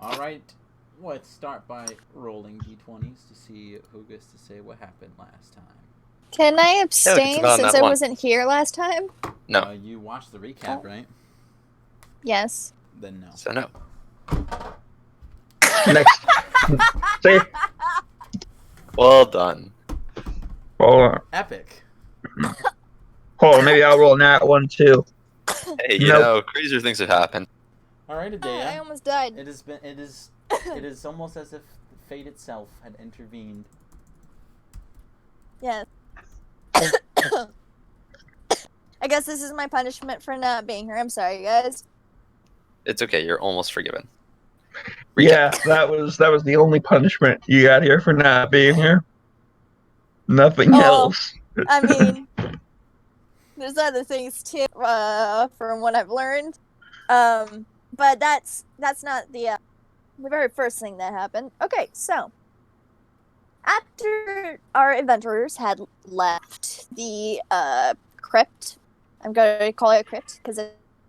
Alright, let's start by rolling d20s to see who gets to say what happened last time. Can I abstain since I wasn't here last time? No. You watched the recap, right? Yes. Then no. So no. Next. See? Well done. Hold on. Epic. Hold on, maybe I'll roll that one too. Hey, you know, crazier things have happened. Alright, Adea. I almost died. It is almost as if fate itself had intervened. Yes. I guess this is my punishment for not being here. I'm sorry, guys. It's okay. You're almost forgiven. Yeah, that was the only punishment you got here for not being here. Nothing else. I mean, there's other things too, from what I've learned. But that's not the very first thing that happened. Okay, so after our adventurers had left the crypt, I'm gonna call it a crypt because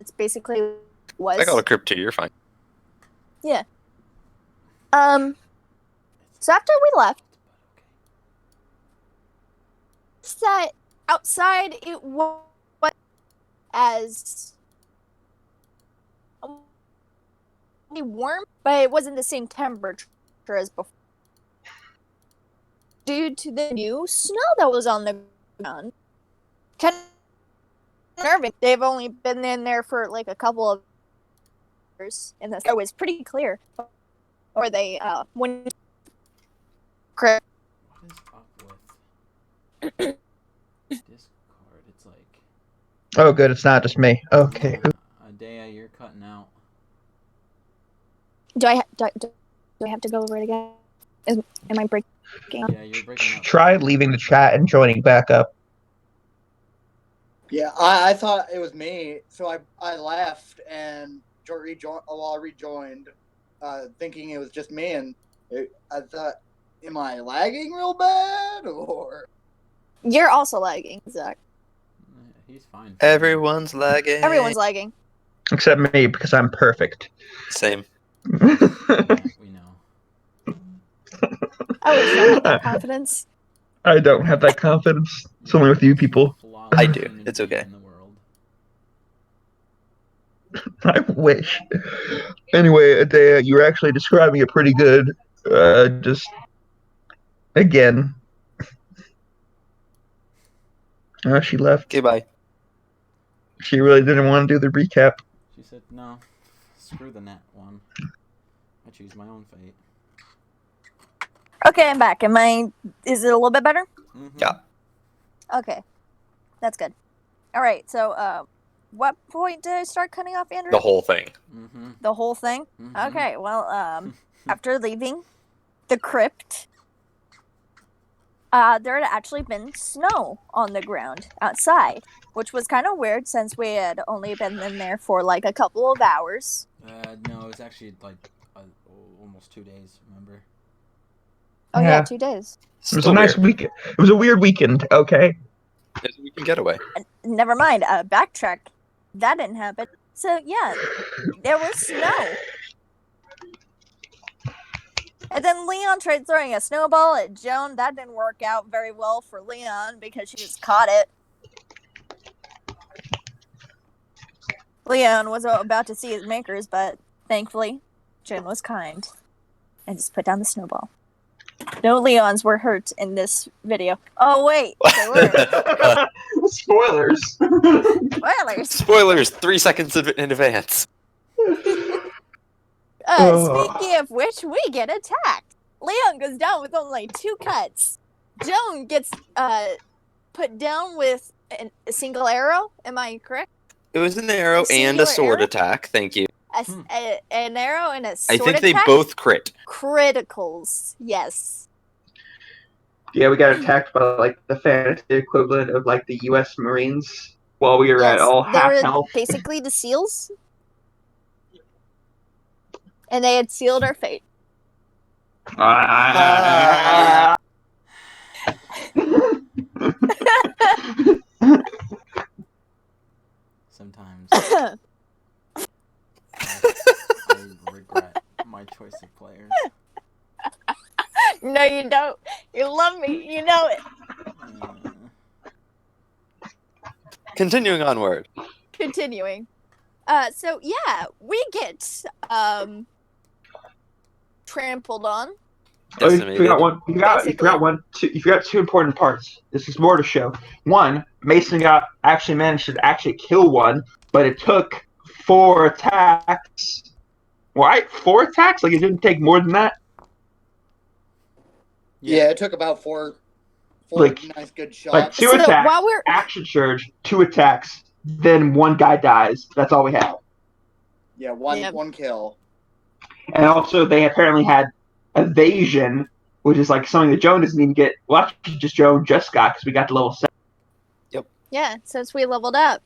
it's basically was. I call it a crypt too. You're fine. Yeah. So after we left, that outside it was as warm, but it wasn't the same temperature as before. Due to the new snow that was on the ground. Kind of nervous. They've only been in there for like a couple of years, and the sky was pretty clear. Or they, when... What is up with Discord? It's like... Oh, good, it's not just me. Okay. Adea, you're cutting out. Do I have to go over it again? Am I breaking? Yeah, you're breaking up. Try leaving the chat and joining back up. Yeah, I thought it was me, so I left and rejoined, thinking it was just me, and I thought, am I lagging real bad, or? You're also lagging, Zach. He's fine. Everyone's lagging. Everyone's lagging. Except me, because I'm perfect. Same. We know. I wish I had that confidence. I don't have that confidence. It's only with you people. I do. It's okay. I wish. Anyway, Adea, you were actually describing it pretty good. Just again. Oh, she left. Okay, bye. She really didn't want to do the recap. She said, no, screw the net one. I choose my own fate. Okay, I'm back. Is it a little bit better? Mm-hmm. Yeah. Okay. That's good. Alright, so, what point did I start cutting off, Andrew? The whole thing. Mm-hmm. The whole thing? Mm-hmm. Okay, well, after leaving the crypt, there had actually been snow on the ground outside, which was kind of weird since we had only been in there for like a couple of hours. No, it was actually like almost 2 days, remember? Oh yeah, 2 days. It was a nice weekend. It was a weird weekend, okay? It was a weekend getaway. Never mind, backtrack. That didn't happen. So yeah, there was snow. And then Leon tried throwing a snowball at Joan. That didn't work out very well for Leon because she just caught it. Leon was about to see his makers, but thankfully, Joan was kind and just put down the snowball. No Leons were hurt in this video. Oh wait, they were. Spoilers. Spoilers. Spoilers 3 seconds in advance. Speaking of which, we get attacked. Leon goes down with only 2 cuts. Joan gets put down with a single arrow. Am I correct? It was an arrow and a sword attack. Thank you. An arrow and a sword I think attack? they both crit. Criticals, yes. Yeah, we got attacked by like the fantasy equivalent of like the U.S. Marines while we were at all half they were health. basically the SEALs. And they had sealed our fate. Sometimes I regret my choice No, you don't. You love me. You know it. Continuing onward. Continuing. So yeah, we get trampled on. Oh, you Decimated. forgot one. You Basically. forgot one. You forgot two important parts. This is more to show. One, Mason managed to actually kill one, but it took 4 attacks. Right? 4 attacks? Like it didn't take more than that. Yeah, it took about four Like- nice good shots. Like 2 So attacks, while we're action surge, 2 attacks, then 1 guy dies. That's all we had. Yeah, one Yep. one kill. And also, they apparently had evasion, which is like something that Joan doesn't even get. Well, actually, Joan just got because we got to level 7. yeah, since we leveled up,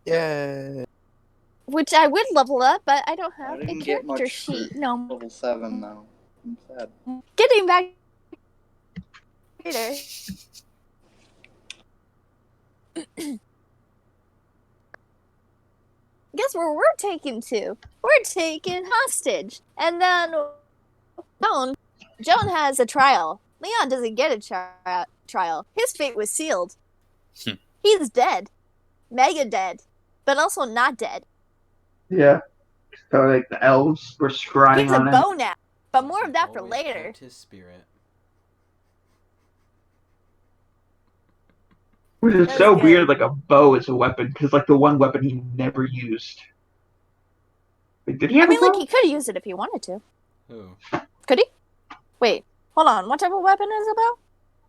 Yay. which I would level up, but I don't I have a didn't get character much sheet. for No, level 7 though. I'm sad. getting back later. Guess where we're taken to? We're taken hostage, and then Joan has a trial. Leon doesn't get a trial. His fate was sealed. He's dead, mega dead, but also not dead. Yeah. So like the elves were scrying He's a on it. bow now, but more of that for Always later. kept his spirit. Which is That so was good. weird, like a bow is a weapon, because like the one weapon he never used. Like, did he I have mean, a bow? like he could use it if he wanted to. Who? Could he? Wait, hold on. What type of weapon is a bow?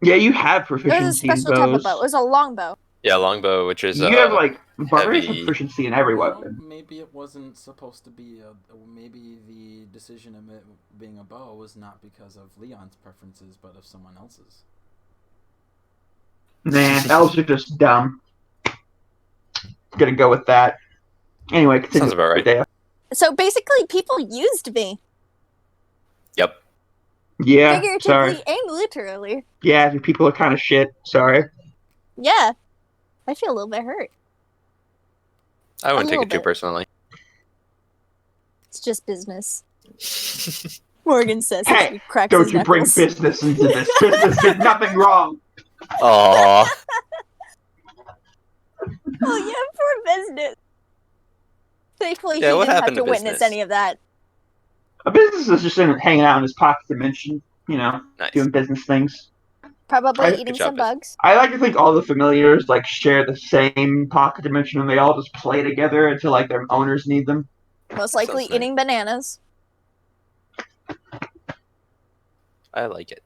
Yeah, you have It was a proficiency in special type of bows. bow. It was a longbow. Yeah, longbow, which is You have like barbarians have heavy. proficiency in every Well, weapon. maybe it wasn't supposed to be maybe the decision of it being a bow was not because of Leon's preferences, but of someone else's. Nah, elves are just dumb. Gonna go with that. Anyway, continue. Sounds about right. Dea. So basically, people used me, Yep. Yeah, figuratively sorry. and literally. Yeah, you people are kind of shit. Sorry. Yeah, I feel a little bit hurt. I wouldn't take little it too bit. personally. It's just business. Morgan says Hey, as he cracks Don't his you bring knuckles. business into this. Business did nothing wrong. Aww. Oh yeah, poor business. Thankfully, Yeah, he what didn't have happened to to witness business? any of that. A business is just hanging out in his pocket dimension, you know, Nice. doing business things. Probably Good eating job, some bugs. I like to think all the familiars like share the same pocket dimension and they all just play together until like their owners need them. Most Sounds likely nice. eating bananas. I like it.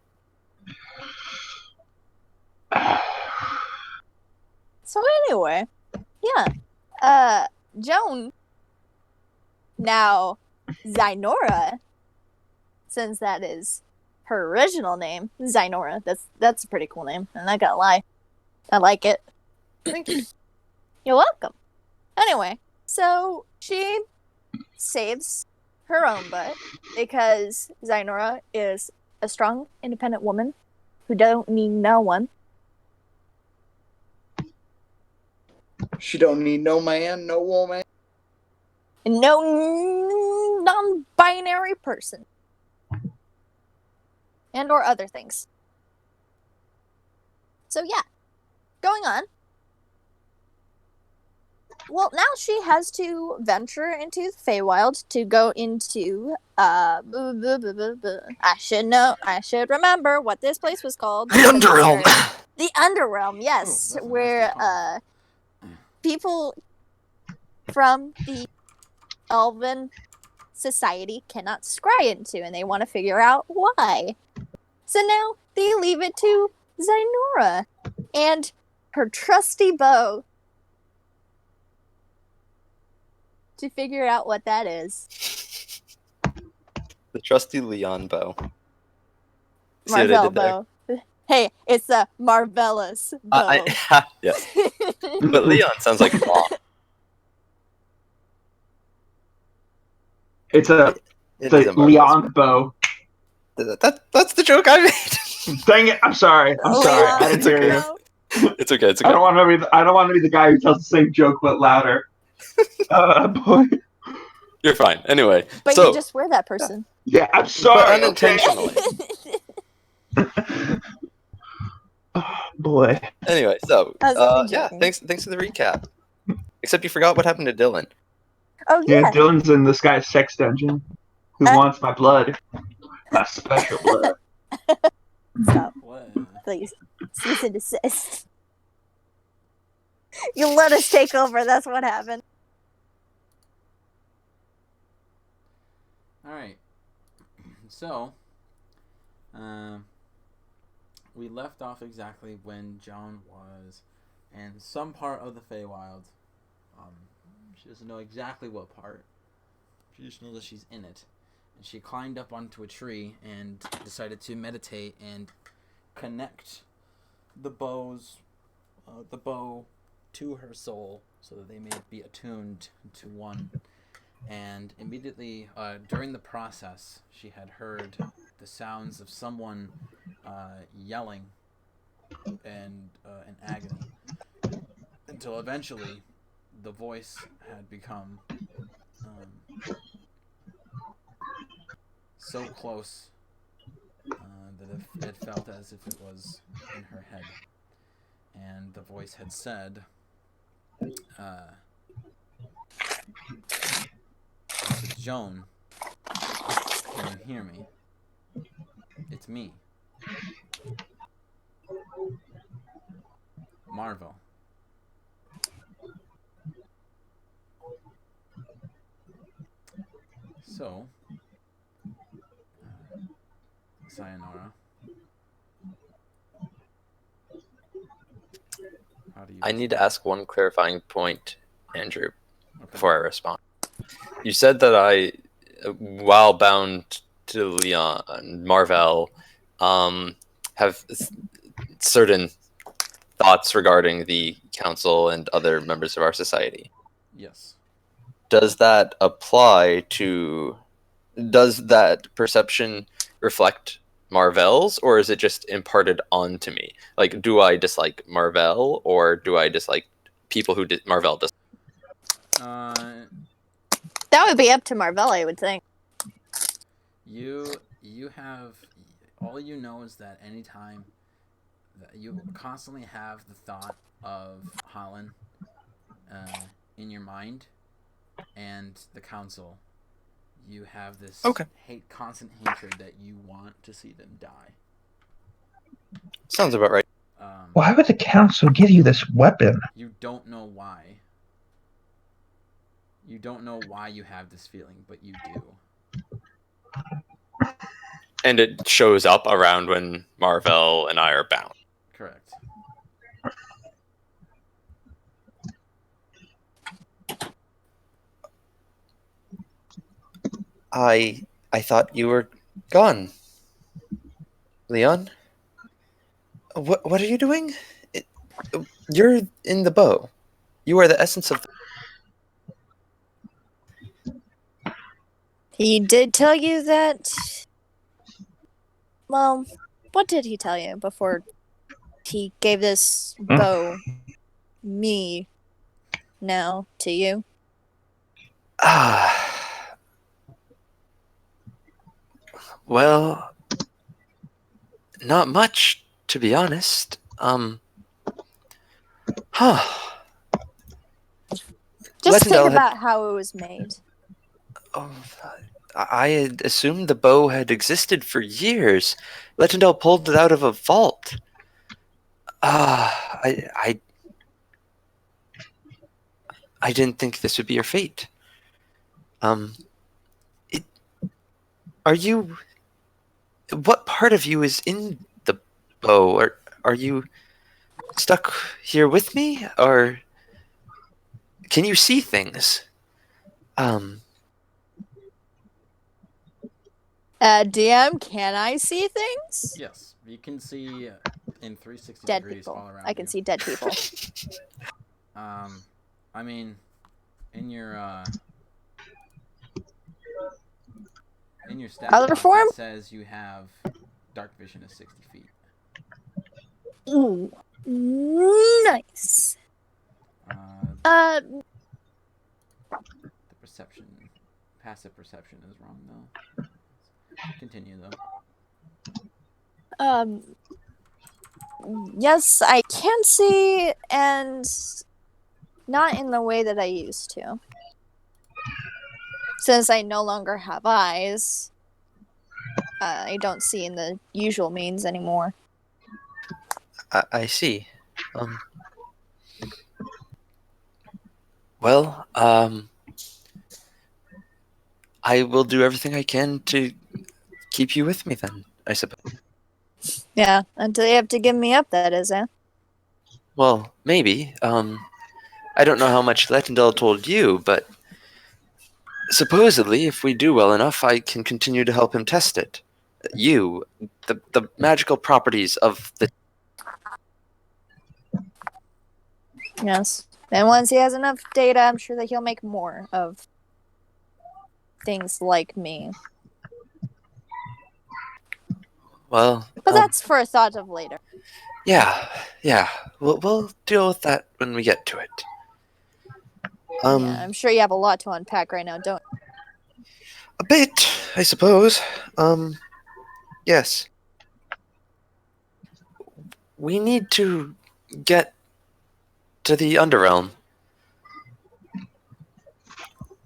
So anyway, yeah. Joan, now Zynora, since that is her original name, Zynora. That's a pretty cool name. I'm not gonna lie, I like it. Thank you. You're welcome. Anyway, so she saves her own butt because Zynora is a strong, independent woman who don't need no one. She don't need no man, no woman. And no non-binary person. And or other things. So yeah. Going on. Well, now she has to venture into the Feywild to go into I should remember what this place was called. The Underrealm. The Underrealm, yes. that's a Where nasty pun. people from the Elven society cannot scry into, and they want to figure out why. So now they leave it to Zynora and her trusty bow to figure out what that is. The trusty Leon bow. See what I Marvel did there? bow. Hey, it's a marvelous bow. Yes. But Leon sounds like law. It's a It the is a marvelous Leon bow. That's the joke I made. Dang it! I'm sorry. I'm sorry. I didn't It's hear okay. you. It's okay. It's I okay. don't want to be. I don't want to be the guy who tells the same joke but louder. Boy. You're fine. Anyway, But so you just were that person. Yeah, I'm but sorry. Okay? unintentionally. Oh, boy. Anyway, so I was only yeah, joking. thanks for the recap. Except you forgot what happened to Dylan. Oh Yeah, yeah. Dylan's in this guy's sex dungeon. Who wants my blood? My special blood. Stop, What? please. Cease and desist. You let us take over. That's what happened. All right. So, we left off exactly when Joan was in some part of the Feywild. She doesn't know exactly what part. She just knows that she's in it. And she climbed up onto a tree and decided to meditate and connect the bow to her soul so that they may be attuned to one. And immediately during the process, she had heard the sounds of someone yelling and in agony, until eventually the voice had become so close that it felt as if it was in her head. And the voice had said, Joan, can you hear me? It's me, Marvel. So, sayonara. How do you I need to respond? ask one clarifying point, Andrew, Okay. before I respond. You said that while bound to Leon Marvell, have certain thoughts regarding the council and other members of our society. Yes. Does that apply to? Does that perception reflect Marvell's, or is it just imparted onto me? Like, do I dislike Marvell, or do I dislike people who Marvell does? That would be up to Marvell, I would think. You have, all you know is that anytime that you constantly have the thought of Hollan in your mind and the council, you have this constant hatred that you want to see them die. Sounds about right. Why would the council give you this weapon? You don't know why. You don't know why you have this feeling, but you do. And it shows up around when Marvell and I are bound. Correct. I thought you were gone, Leon. What are you doing? You're in the bow. You are the essence of. He did tell you that. Well, what did he tell you before he gave this bow me now to you? Well, not much, to be honest. Just Letendale think about how it was made. I had assumed the bow had existed for years. Letendale pulled it out of a vault. I didn't think this would be your fate. Are you? What part of you is in the bow? Or are you stuck here with me? Or can you see things? DM, can I see things? Yes, you can see in 360 Dead degrees people. all around I can you. see dead people. I mean, in your stat Other block, form? it says you have dark vision of 60 feet. Ooh, nice. The passive perception is wrong though. Continue though. Um, yes, I can see, and not in the way that I used to. Since I no longer have eyes, I don't see in the usual means anymore. I see. Well, I will do everything I can to keep you with me then, I suppose. Yeah, until you have to give me up, that is, eh? Well, maybe. I don't know how much Lettendale told you, but supposedly, if we do well enough, I can continue to help him test it. The magical properties of the... Yes. And once he has enough data, I'm sure that he'll make more of things like me. Well, But that's for a thought of later. yeah. We'll deal with that when we get to it. Yeah, I'm sure you have a lot to unpack right now, don't you? A bit, I suppose. Yes. We need to get to the Underrealm.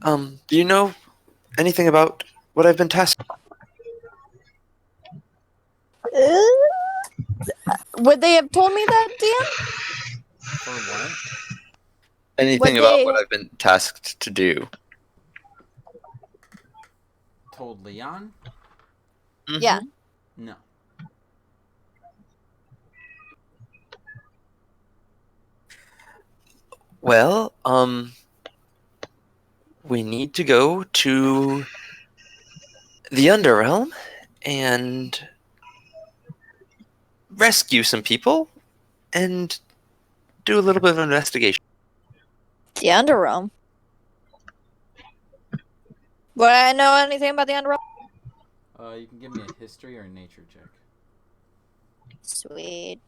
Do you know anything about what I've been tasked? Would they have told me that, Dan? For what? Anything Would about they- what I've been tasked to do? Told Leon? Yeah. No. Well, we need to go to the Underrealm and rescue some people and do a little bit of investigation. The Underrealm. Would I know anything about the Underrealm? You can give me a history or a nature check. Sweet.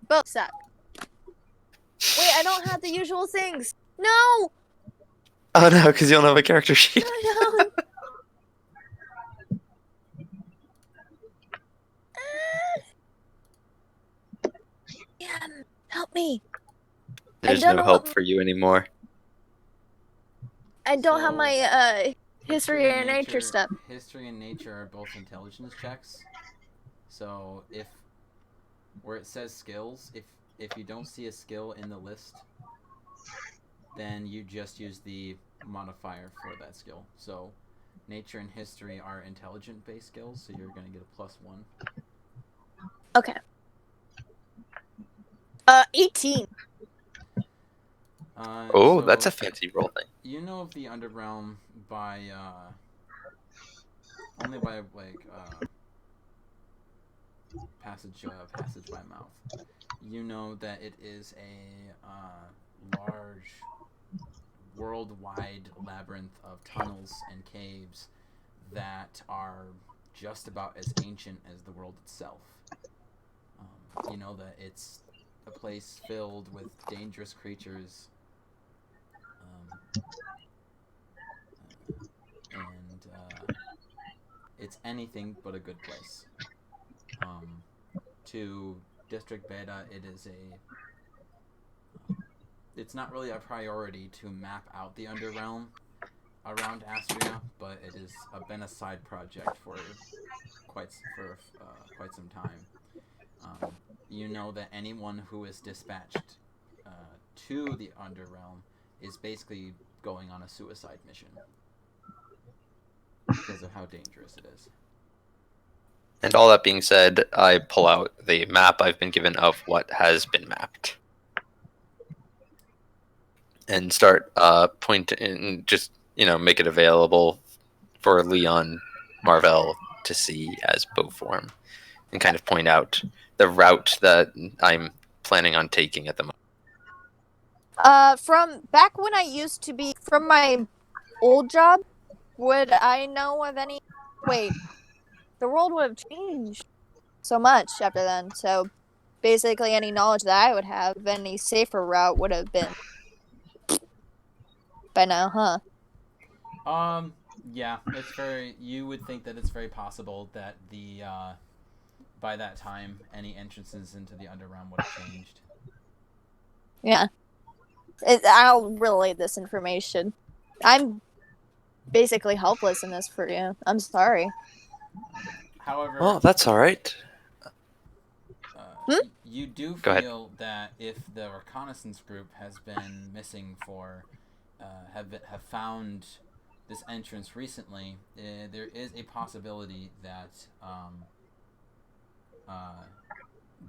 Both suck. Wait, I don't have the usual things. No! Oh no, because you don't have a character sheet. I don't. Help me. There's don't no know help what- for you anymore. I don't have So- my history or nature stuff. History and nature are both intelligence checks. So if where it says skills, if you don't see a skill in the list, then you just use the modifier for that skill. So nature and history are intelligent based skills, so you're gonna get a +1. Okay. 18. Oh, So that's a fancy roll thing. you know of the Underrealm by only by passage by mouth. You know that it is a large worldwide labyrinth of tunnels and caves that are just about as ancient as the world itself. You know that it's a place filled with dangerous creatures, and it's anything but a good place. To District Beta, it's not really a priority to map out the Underrealm around Astria, but it has been a side project for quite some time. You know that anyone who is dispatched to the Underrealm is basically going on a suicide mission because of how dangerous it is. And all that being said, I pull out the map I've been given of what has been mapped. And start pointing, just, make it available for Leon Marvell to see as bow form. And kind of point out the route that I'm planning on taking at the moment. From back when I used to be from my old job, would I know of any? Wait, the world would have changed so much after then. So basically, any knowledge that I would have, any safer route would have been by now, huh? Yeah, it's very. You would think that it's very possible that the by that time, any entrances into the underground would have changed. Yeah. I'll relay this information. I'm basically helpless in this for you. I'm sorry. However, Well, that's all right. you do Go ahead. feel that if the reconnaissance group has been missing for, have found this entrance recently, there is a possibility that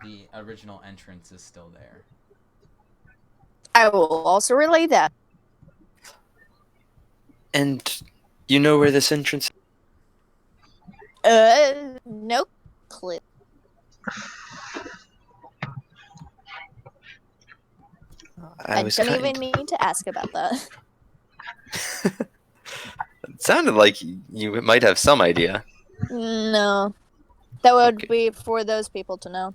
the original entrance is still there. I will also relay that. And you know where this entrance? No clue. I was don't kind. even need to ask about that. It sounded like you might have some idea. No. That would Okay. be for those people to know.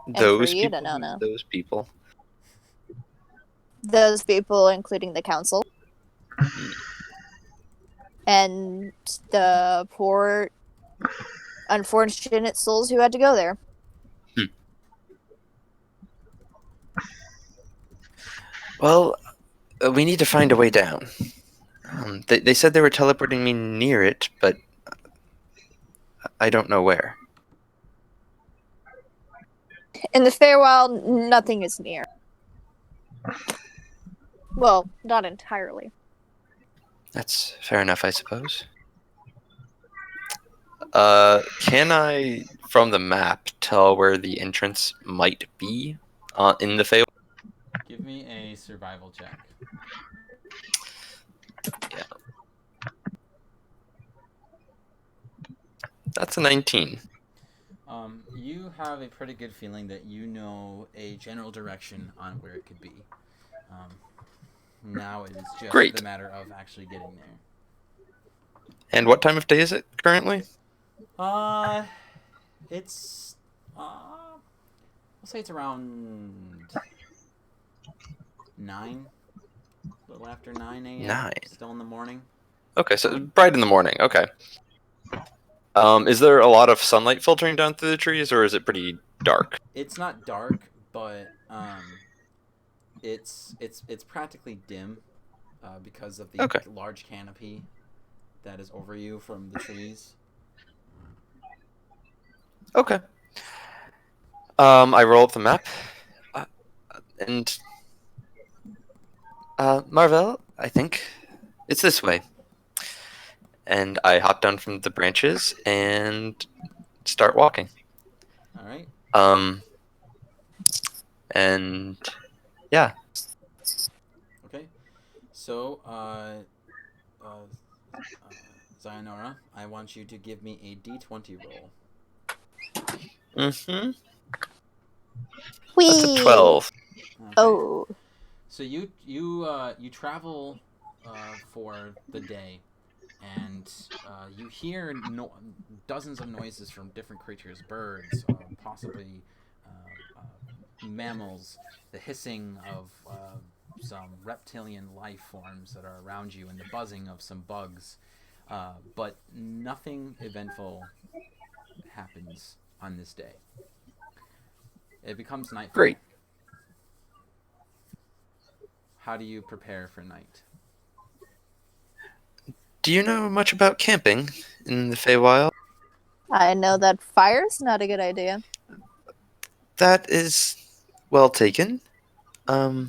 And for Those you people. to know now. Those people. Those people, including the council. And the poor, unfortunate souls who had to go there. Well, we need to find a way down. They said they were teleporting me near it, but I don't know where. In the Feywild, nothing is near. Well, not entirely. That's fair enough, I suppose. Can I, from the map, tell where the entrance might be in the Feywild? Give me a survival check. Yeah. That's a 19. You have a pretty good feeling that you know a general direction on where it could be. Now it is just Great. the matter of actually getting there. And what time of day is it currently? It's I'll say it's around 9, a little after 9 a.m. 9. Still in the morning. Okay, so bright in the morning. Okay. Is there a lot of sunlight filtering down through the trees, or is it pretty dark? It's not dark, but it's practically dim, because of the Okay. large canopy that is over you from the trees. Okay. I roll up the map, and Marvel, I think it's this way. And I hop down from the branches and start walking. All right. And yeah. Okay. So, Zionora, I want you to give me a D20 roll. Mm-hmm. Whee! That's a 12. Okay. Oh. So you travel for the day, and you hear dozens of noises from different creatures, birds, possibly mammals, the hissing of some reptilian life forms that are around you, and the buzzing of some bugs, but nothing eventful happens on this day. It becomes nightfall. Great. How do you prepare for night? Do you know much about camping in the Feywild? I know that fire's not a good idea. That is well taken. How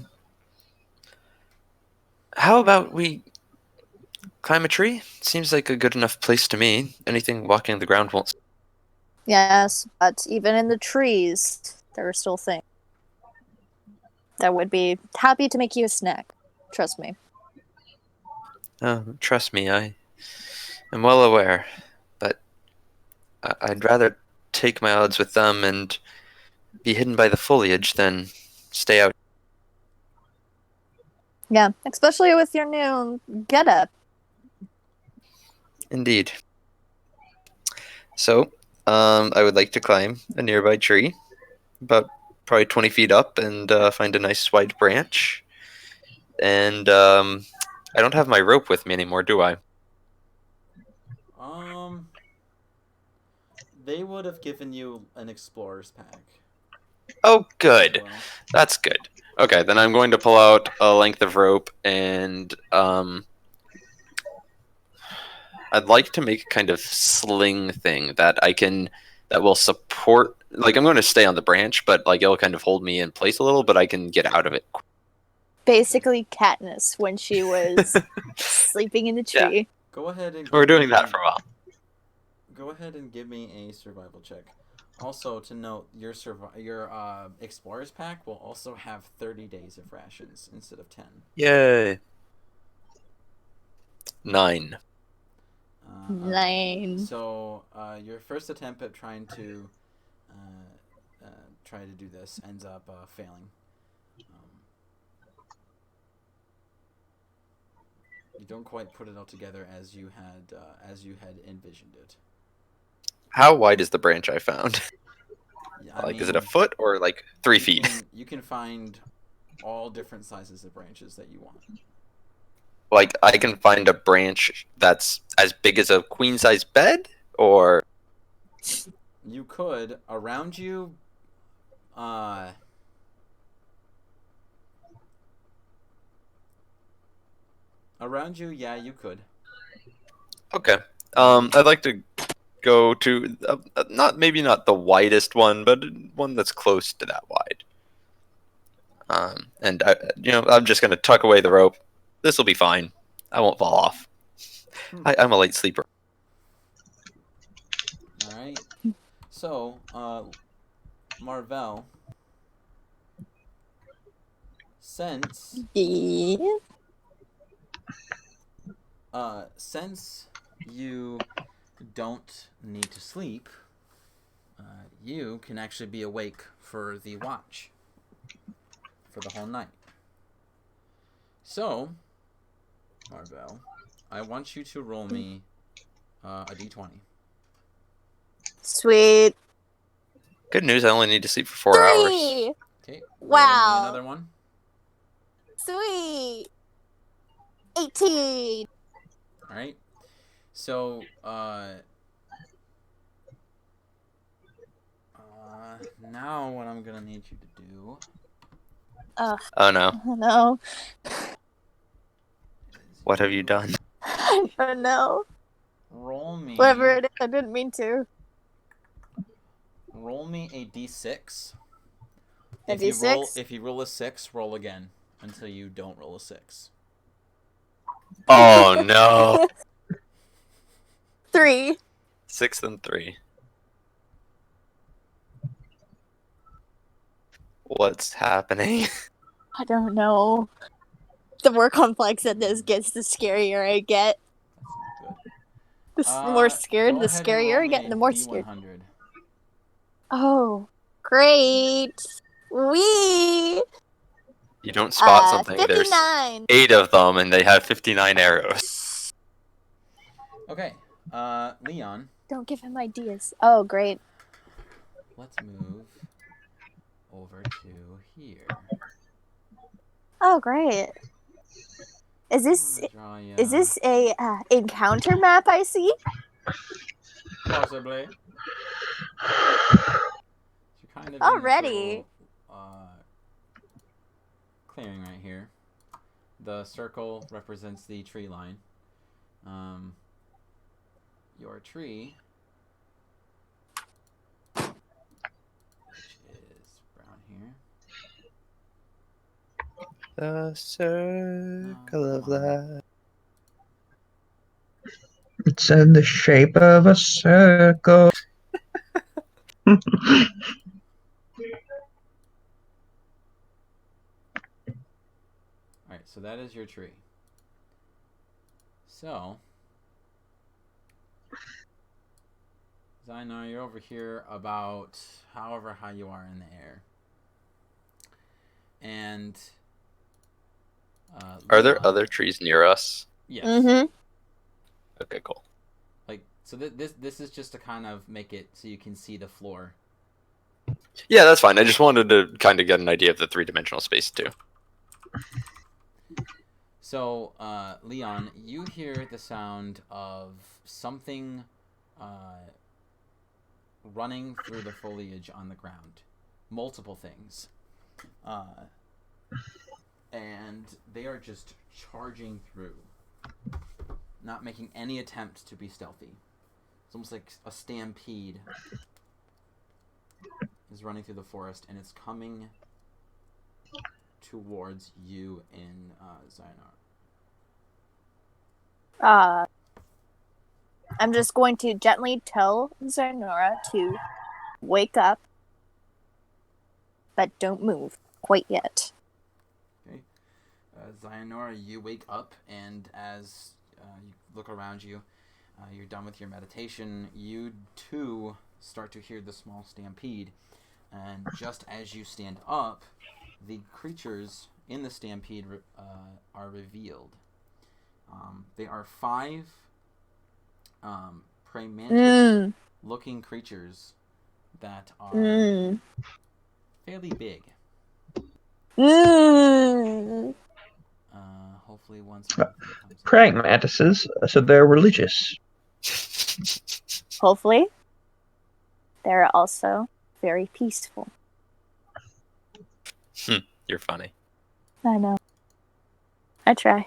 about we climb a tree? Seems like a good enough place to me. Anything walking on the ground won't. Yes, but even in the trees, there are still things that would be happy to make you a snack. Trust me. Trust me, I am well aware. But I'd rather take my odds with them and be hidden by the foliage than stay out. Yeah, especially with your new getup. Indeed. So, I would like to climb a nearby tree, about probably 20 feet up, and find a nice wide branch. And I don't have my rope with me anymore, do I? They would have given you an explorer's pack. Oh, good. Well, That's good. Okay, then I'm going to pull out a length of rope and I'd like to make a kind of sling thing that will support. Like I'm going to stay on the branch, but like it'll kind of hold me in place a little, but I can get out of it. Basically, Katniss when she was sleeping in the Yeah. tree. go ahead and. We're give doing me- that for a while. Go ahead and give me a survival check. Also, to note, your explorer's pack will also have 30 days of rations instead of 10. Yay. 9. Okay. 9. So, your first attempt at trying to try to do this ends up failing. You don't quite put it all together as you had envisioned it. How wide is the branch I found? I Is it a mean, foot or like 3 feet? You can find all different sizes of branches that you want. Like I can find a branch that's as big as a queen size bed, or You could around you. Around you, yeah, you could. okay. I'd like to go to maybe not the widest one, but one that's close to that wide. And I'm just gonna tuck away the rope. This will be fine. I won't fall off. I'm a light sleeper. All right. So, Marvell, since Yeah. since you don't need to sleep, you can actually be awake for the watch for the whole night. So, Marvell, I want you to roll me a d20. Sweet. Good news. I only need to sleep for 4 hours. 3. Okay. Roll me Wow. another one. Sweet. 18. All right. So, now what I'm gonna need you to do Oh no! Oh no. is What have you done? I don't know. roll me Whatever it is, I didn't mean to. roll me a d6. A D6? If you roll a 6, roll again until you don't roll a 6. Oh no! 3. 6 and 3. What's happening? I don't know. The more complex that this gets, the scarier I get. Good. The more scared, Go the ahead and roll scarier I me get, a and the more scared. D100. Oh, great. Wee! You don't spot something. There's 59. 8 of them, and they have 59 arrows. Okay. Leon, Don't give him ideas. Oh, great. let's move over to here. Oh, great. Is this a encounter map I see? Possibly? You're kind of in Already. this little, clearing right here. The circle represents the tree line. Your tree, which is brown here. The circle of come on. life. It's in the shape of a circle. Alright, so that is your tree. So, Zynar, you're over here about however high you are in the air. And Are there Leon- other trees near us? Yes. Mm-hmm. Okay, cool. Like, so this is just to kind of make it so you can see the floor. Yeah, that's fine. I just wanted to kind of get an idea of the 3-dimensional space too. So, Leon, you hear the sound of something running through the foliage on the ground. Multiple things. And they are just charging through, not making any attempt to be stealthy. It's almost like a stampede is running through the forest, and it's coming towards you in Xionar. I'm just going to gently tell Xionora to wake up, but don't move quite yet. Okay. Xionora, you wake up, and as you look around you, you're done with your meditation, you too start to hear the small stampede. And just as you stand up, the creatures in the stampede are revealed. They are 5 praying mantis-looking creatures that are fairly big. Hopefully once more comes Praying mantises, so they're religious. Hopefully, they're also very peaceful. You're funny. I know. I try.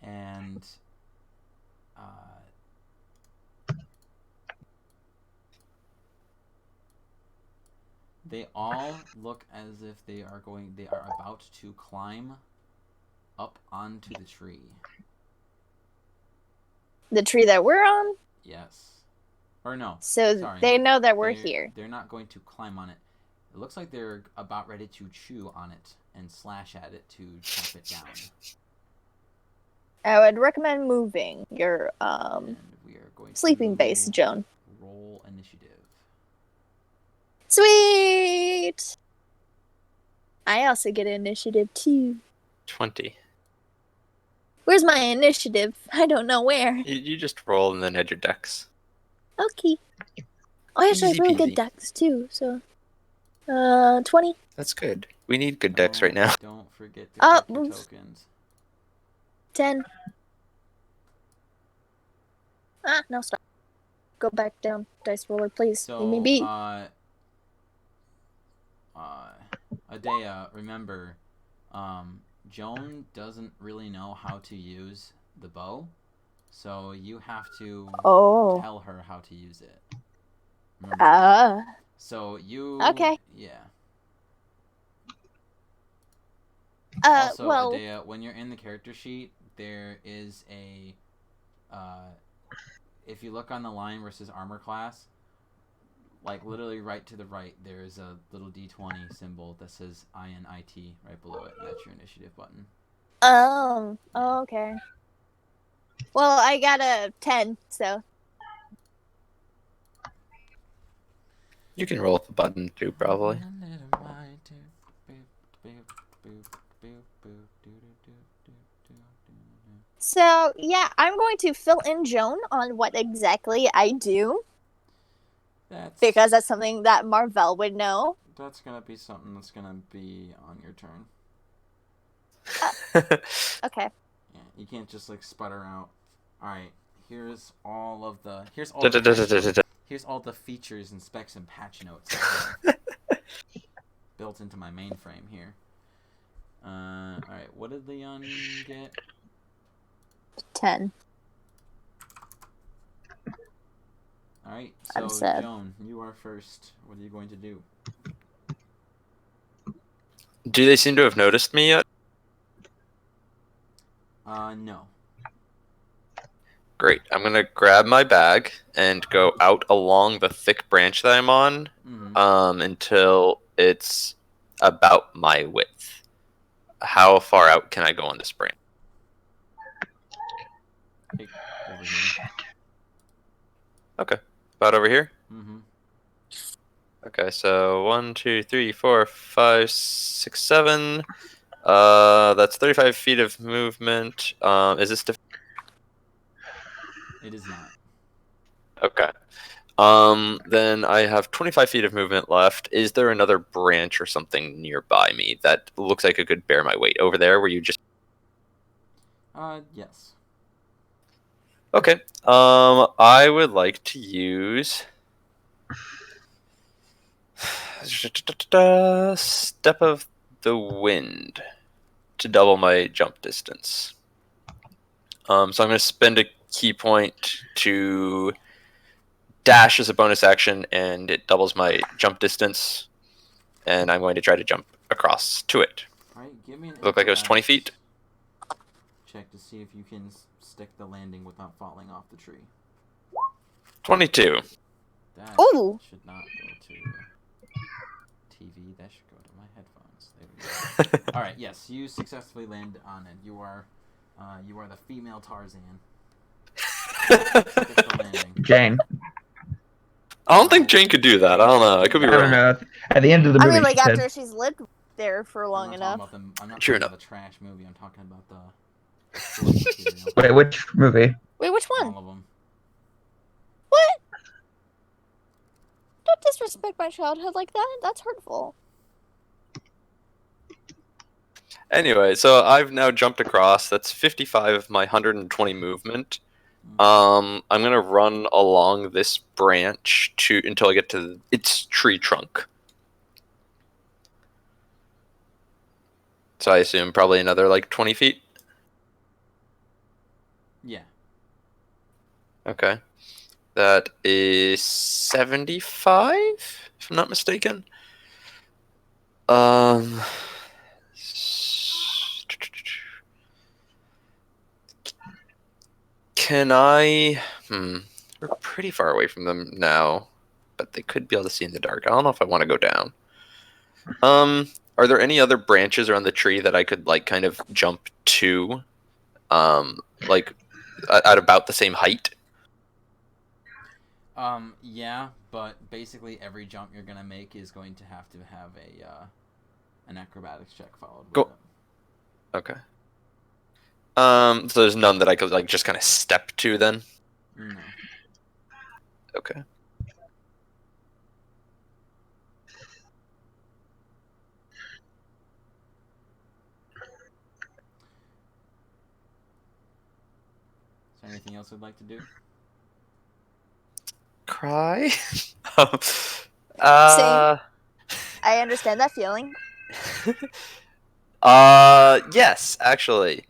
And they all look as if they are about to climb up onto the tree. The tree that we're on? Yes. Or no. So sorry. they know that we're here. They're not going to climb on it. It looks like they're about ready to chew on it and slash at it to chop it down. I would recommend moving your And we are going sleeping base, Joan. Roll initiative. Sweet! I also get initiative too. 20. Where's my initiative? I don't know where. You just roll and then add your dex. Okay. I actually have really Easy peasy. good decks too, so 20. That's good. We need good decks right now. Don't forget to click your tokens. 10. No, stop. Go back down, dice roller, please. So, Leave me be. Adea, remember, Joan doesn't really know how to use the bow, so you have to tell her how to use it. Remember? So you... Okay. Yeah. Also, well... Adea, when you're in the character sheet, there is a... if you look on the line where it says armor class, like literally right to the right, there is a little D20 symbol that says INIT right below it. That's your initiative button. Oh, okay. Well, I got a 10, so... You can roll up a button too, probably. So, yeah, I'm going to fill in Joan on what exactly I do. Because that's something that Marvell would know. That's going to be something that's going to be on your turn. Okay. Yeah, you can't just like sputter out. Alright, here's all the features and specs and patch notes built into my mainframe here. Alright, what did Leon get? 10. Alright, so Joan, you are first. What are you going to do? Do they seem to have noticed me yet? No. Great. I'm going to grab my bag and go out along the thick branch that I'm on until it's about my width. How far out can I go on this branch? Like, over here. Okay. About over here? Mm-hmm. Okay, so 1, 2, 3, 4, 5, 6, 7. That's 35 feet of movement. Is this It is not. Okay. Then I have 25 feet of movement left. Is there another branch or something nearby me that looks like it could bear my weight? Over there, where you just... Yes. Okay. I would like to use Step of the Wind to double my jump distance. So I'm going to spend a key point to dash as a bonus action, and it doubles my jump distance. And I'm going to try to jump across to it. All right, give me an. Looked like it was 20 feet. Check to see if you can stick the landing without falling off the tree. 22. That Ooh. should not go to TV. That should go to my headphones. There we go. All right. Yes, you successfully land on it. You are the female Tarzan. Stick the landing. Jane. I don't think Jane could do that. I don't know. I could be I don't wrong. know. At the end of the I movie, mean, like, she said, after she's lived there for long enough. I'm not True talking enough. about the trash movie. I'm talking about the source material. "Wait, which movie?" Wait, which one? All of them. What? Don't disrespect my childhood like that. That's hurtful. Anyway, so I've now jumped across. That's 55 of my 120 movement. I'm gonna run along this branch until I get to its tree trunk. So I assume probably another like 20 feet. Yeah. Okay, that is 75, if I'm not mistaken. Can I? We're pretty far away from them now, but they could be able to see in the dark. I don't know if I want to go down. Are there any other branches around the tree that I could like kind of jump to, like at about the same height? Yeah, but basically every jump you're gonna make is going to have an acrobatics check followed with Go- it. Okay. So there's none that I could like just kind of step to then. No. Okay. Is there anything else I'd like to do? Cry. I understand that feeling. Yes, actually.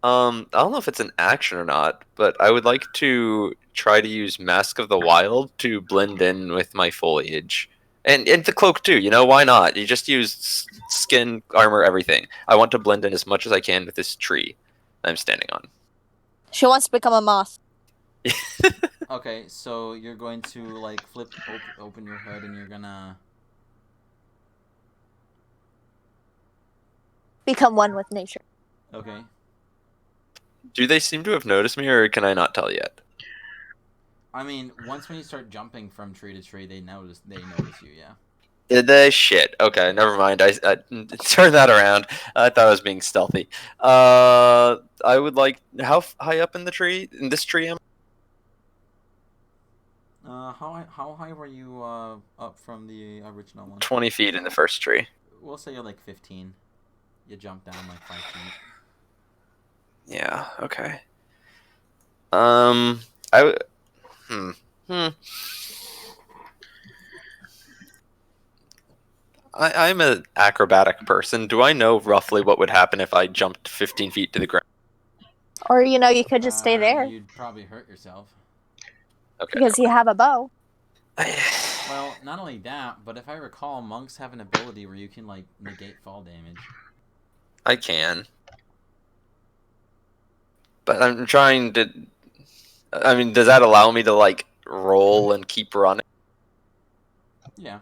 I don't know if it's an action or not, but I would like to try to use Mask of the Wild to blend in with my foliage. And the cloak too, you know, why not? You just use skin, armor, everything. I want to blend in as much as I can with this tree I'm standing on. She wants to become a moth. Okay, so you're going to like open your hood and you're gonna. Become one with nature. Okay. Do they seem to have noticed me, or can I not tell yet? I mean, once when you start jumping from tree to tree, they notice you. Yeah. Did they? Shit. Okay, never mind. I turned that around. I thought I was being stealthy. I would like. How high up in the tree? In this tree am How high were you up from the original one? 20 feet in the first tree. We'll say you're like 15. You jump down like 5 feet. Yeah. Okay. I would. I'm an acrobatic person. Do I know roughly what would happen if I jumped 15 feet to the ground? Or, you know, you could just stay there. You'd probably hurt yourself. Okay. Because you have a bow. Well, not only that, but if I recall, monks have an ability where you can like negate fall damage. I can. But I'm trying to. I mean, does that allow me to like roll and keep running? Yeah.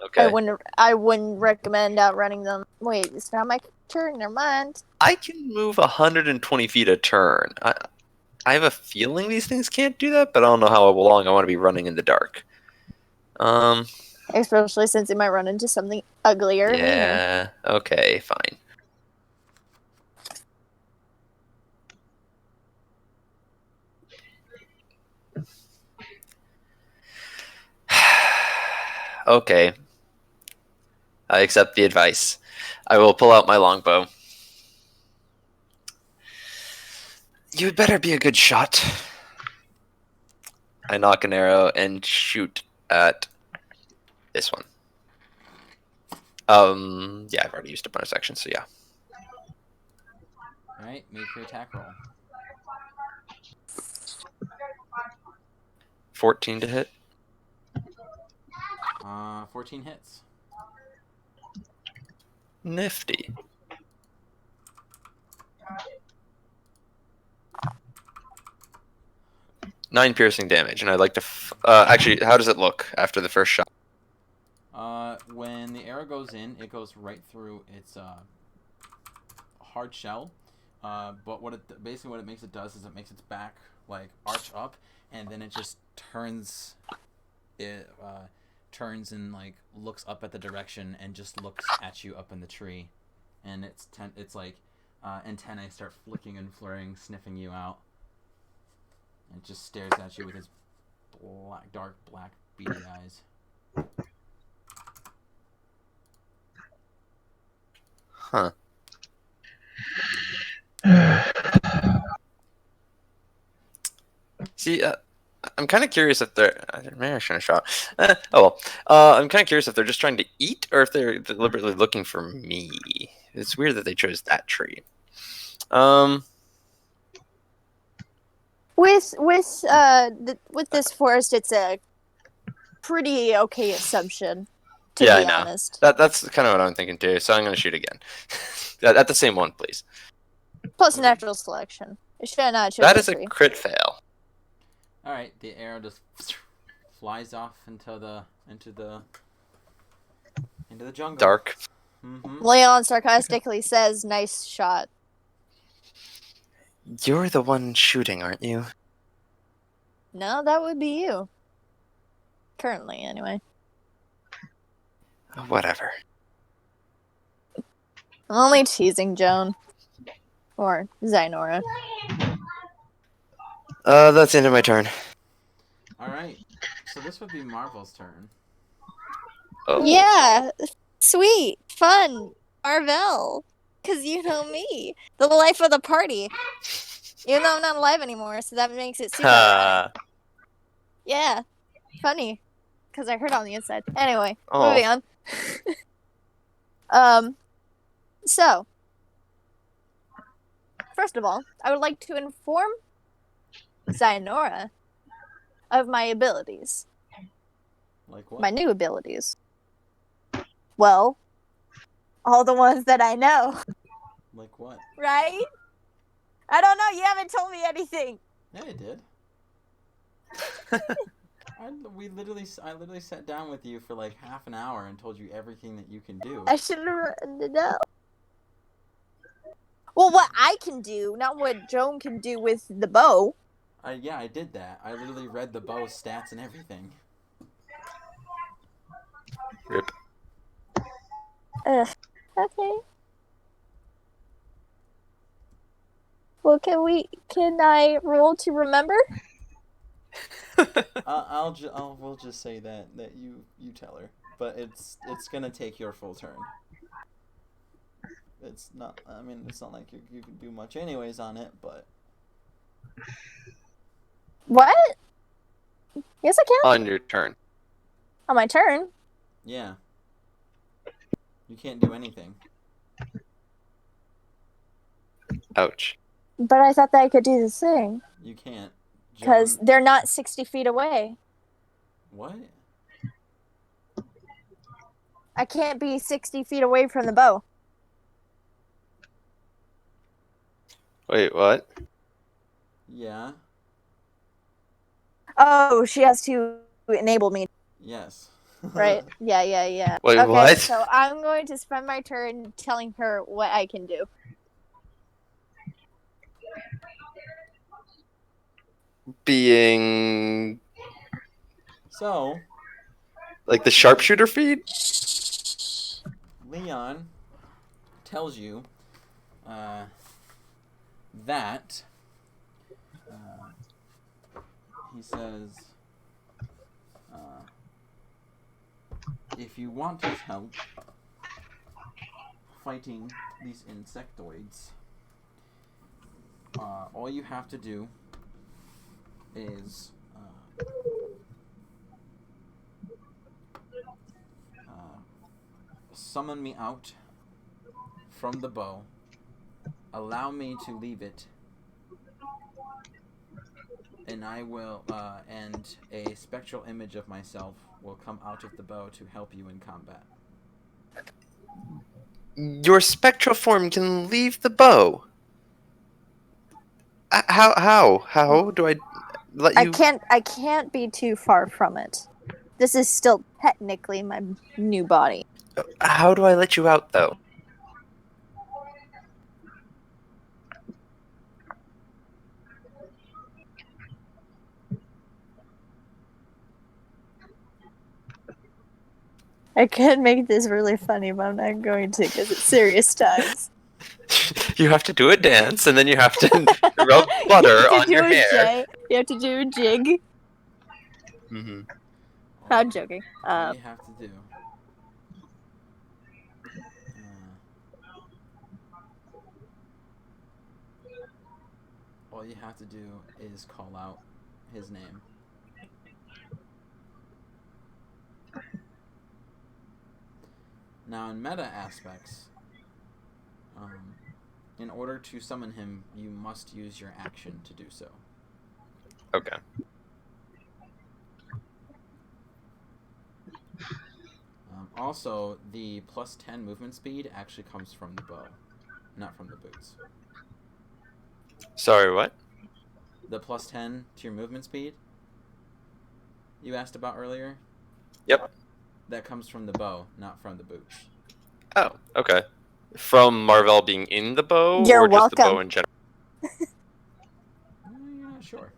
Okay. I wouldn't recommend outrunning them. Wait, it's not my turn. Never mind. I can move 120 feet a turn. I have a feeling these things can't do that, but I don't know how long I want to be running in the dark. Especially since it might run into something uglier. Yeah. Okay. Fine. Okay. I accept the advice. I will pull out my longbow. You better be a good shot. I knock an arrow and shoot at this one. Yeah, I've already used a bonus action, so yeah. All right, make your attack roll. 14 to hit. 14 hits. Nifty. 9 piercing damage, and I'd like to. Actually, how does it look after the first shot? When the arrow goes in, it goes right through its hard shell. But what it makes it does is it makes its back like arch up, and then it just turns. It turns and like looks up at the direction and just looks at you up in the tree, and it's like antennae start flicking and flaring, sniffing you out. And just stares at you with his dark black beady eyes. Huh. See, I'm kind of curious if they're. Maybe I shouldn't have shot. Oh well. I'm kind of curious if they're just trying to eat or if they're deliberately looking for me. It's weird that they chose that tree. With this forest, it's a pretty okay assumption, to Yeah, be I know. honest. That's kind of what I'm thinking too. So I'm gonna shoot again. At the same one, please. Plus natural selection. It should not choose That is a tree. crit fail. All right, the arrow just flies off into the jungle. Dark. Mm-hmm. Leon sarcastically says, "Nice shot." You're the one shooting, aren't you? No, that would be you. Currently, anyway. Whatever. I'm only teasing Joan. Or Zainora. That's the end of my turn. All right, so this would be Marvel's turn. Oh. Yeah! Sweet! Fun! Marvel! Because you know me. The life of the party. Even though I'm not alive anymore, so that makes it super ironic. Yeah. Funny. Because I hurt on the inside. Anyway, moving on. So. First of all, I would like to inform Zainora of my abilities. Like what? My new abilities. Well, all the ones that I know. Like what? Right? I don't know. You haven't told me anything. Yeah, I did. I literally sat down with you for like half an hour and told you everything that you can do. I should have written it down. Well, what I can do, not what Joan can do with the bow. Yeah, I did that. I literally read the bow stats and everything. Rip. Okay. Well, can I roll to remember? We'll just say that you tell her, but it's gonna take your full turn. It's not. I mean, it's not like you can do much anyways on it, but. What? Yes, I can. On your turn. On my turn. Yeah. You can't do anything. Ouch. But I thought that I could do the thing. You can't. Because they're not 60 feet away. What? I can't be 60 feet away from the bow. Wait, what? Yeah. Oh, she has to enable me. Yes. Right? Yeah. Wait, okay, what? So I'm going to spend my turn telling her what I can do. Being So. like the sharpshooter feed? Leon tells you that he says if you want his help fighting these insectoids, all you have to do is summon me out from the bow, allow me to leave it, and I will, and a spectral image of myself will come out of the bow to help you in combat. Your spectral form can leave the bow. How do I let you? I can't be too far from it. This is still technically my new body. How do I let you out, though? I could make this really funny, but I'm not going to because it's serious times. You have to do a dance, and then you have to rub butter You have to on do your a hair. You have to do a jig. Mm-hmm. I'm joking. All you have to do. All you have to do is call out his name. Now, in meta aspects, in order to summon him, you must use your action to do so. Okay. Also, the plus 10 movement speed actually comes from the bow, not from the boots. Sorry, what? The plus 10 to your movement speed you asked about earlier? Yep. That comes from the bow, not from the boots. Oh, okay. From Marvell being in the bow, You're or just the bow welcome. in general? You're not sure.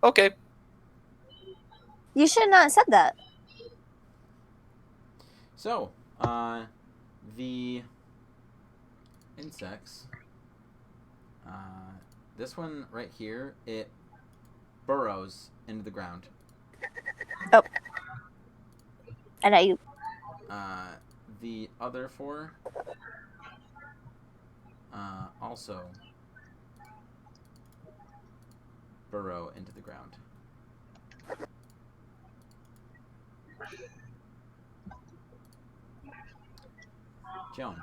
Okay. You should not have said that. So, the insects, this one right here, it burrows into the ground. Oh. And I. The other four, also burrow into the ground. Joan.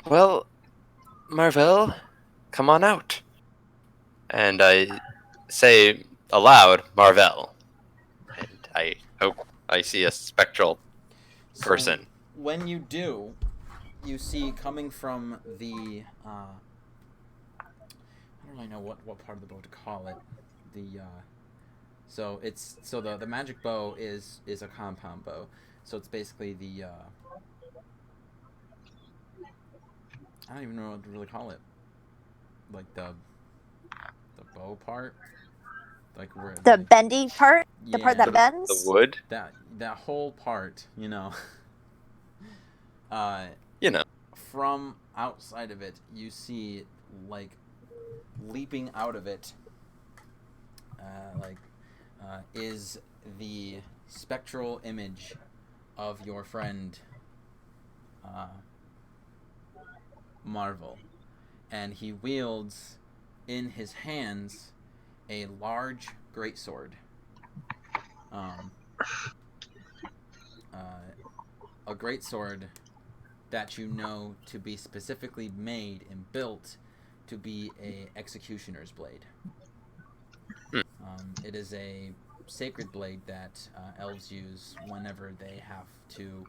Well, Marvell, come on out. And I say aloud, Marvell. And I hope I see a spectral person. So, when you do, you see coming from the I don't really know what part of the bow to call it. The magic bow is a compound bow, so it's basically the I don't even know what to really call it, like the bow part, like where The bendy part, the part that The bends. wood, that whole part, you know. you know. From outside of it, you see like leaping out of it, is the spectral image of your friend Marvel, and he wields in his hands a large greatsword. A greatsword that you know to be specifically made and built to be a executioner's blade. It is a sacred blade that elves use whenever they have to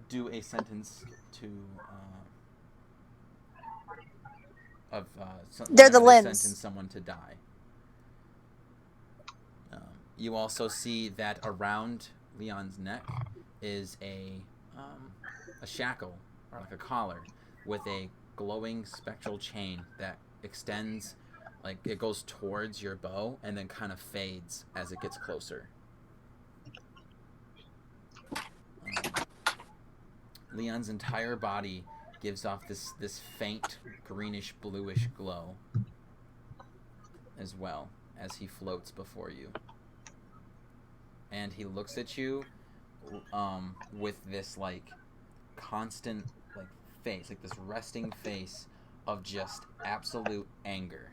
do a sentence to They're the whenever they limbs. sentence someone to die. You also see that around Leon's neck is a shackle, or like a collar, with a glowing spectral chain that extends, like it goes towards your bow and then kind of fades as it gets closer. Leon's entire body gives off this faint greenish bluish glow as well as he floats before you. and he looks at you with this like constant like face, like this resting face of just absolute anger.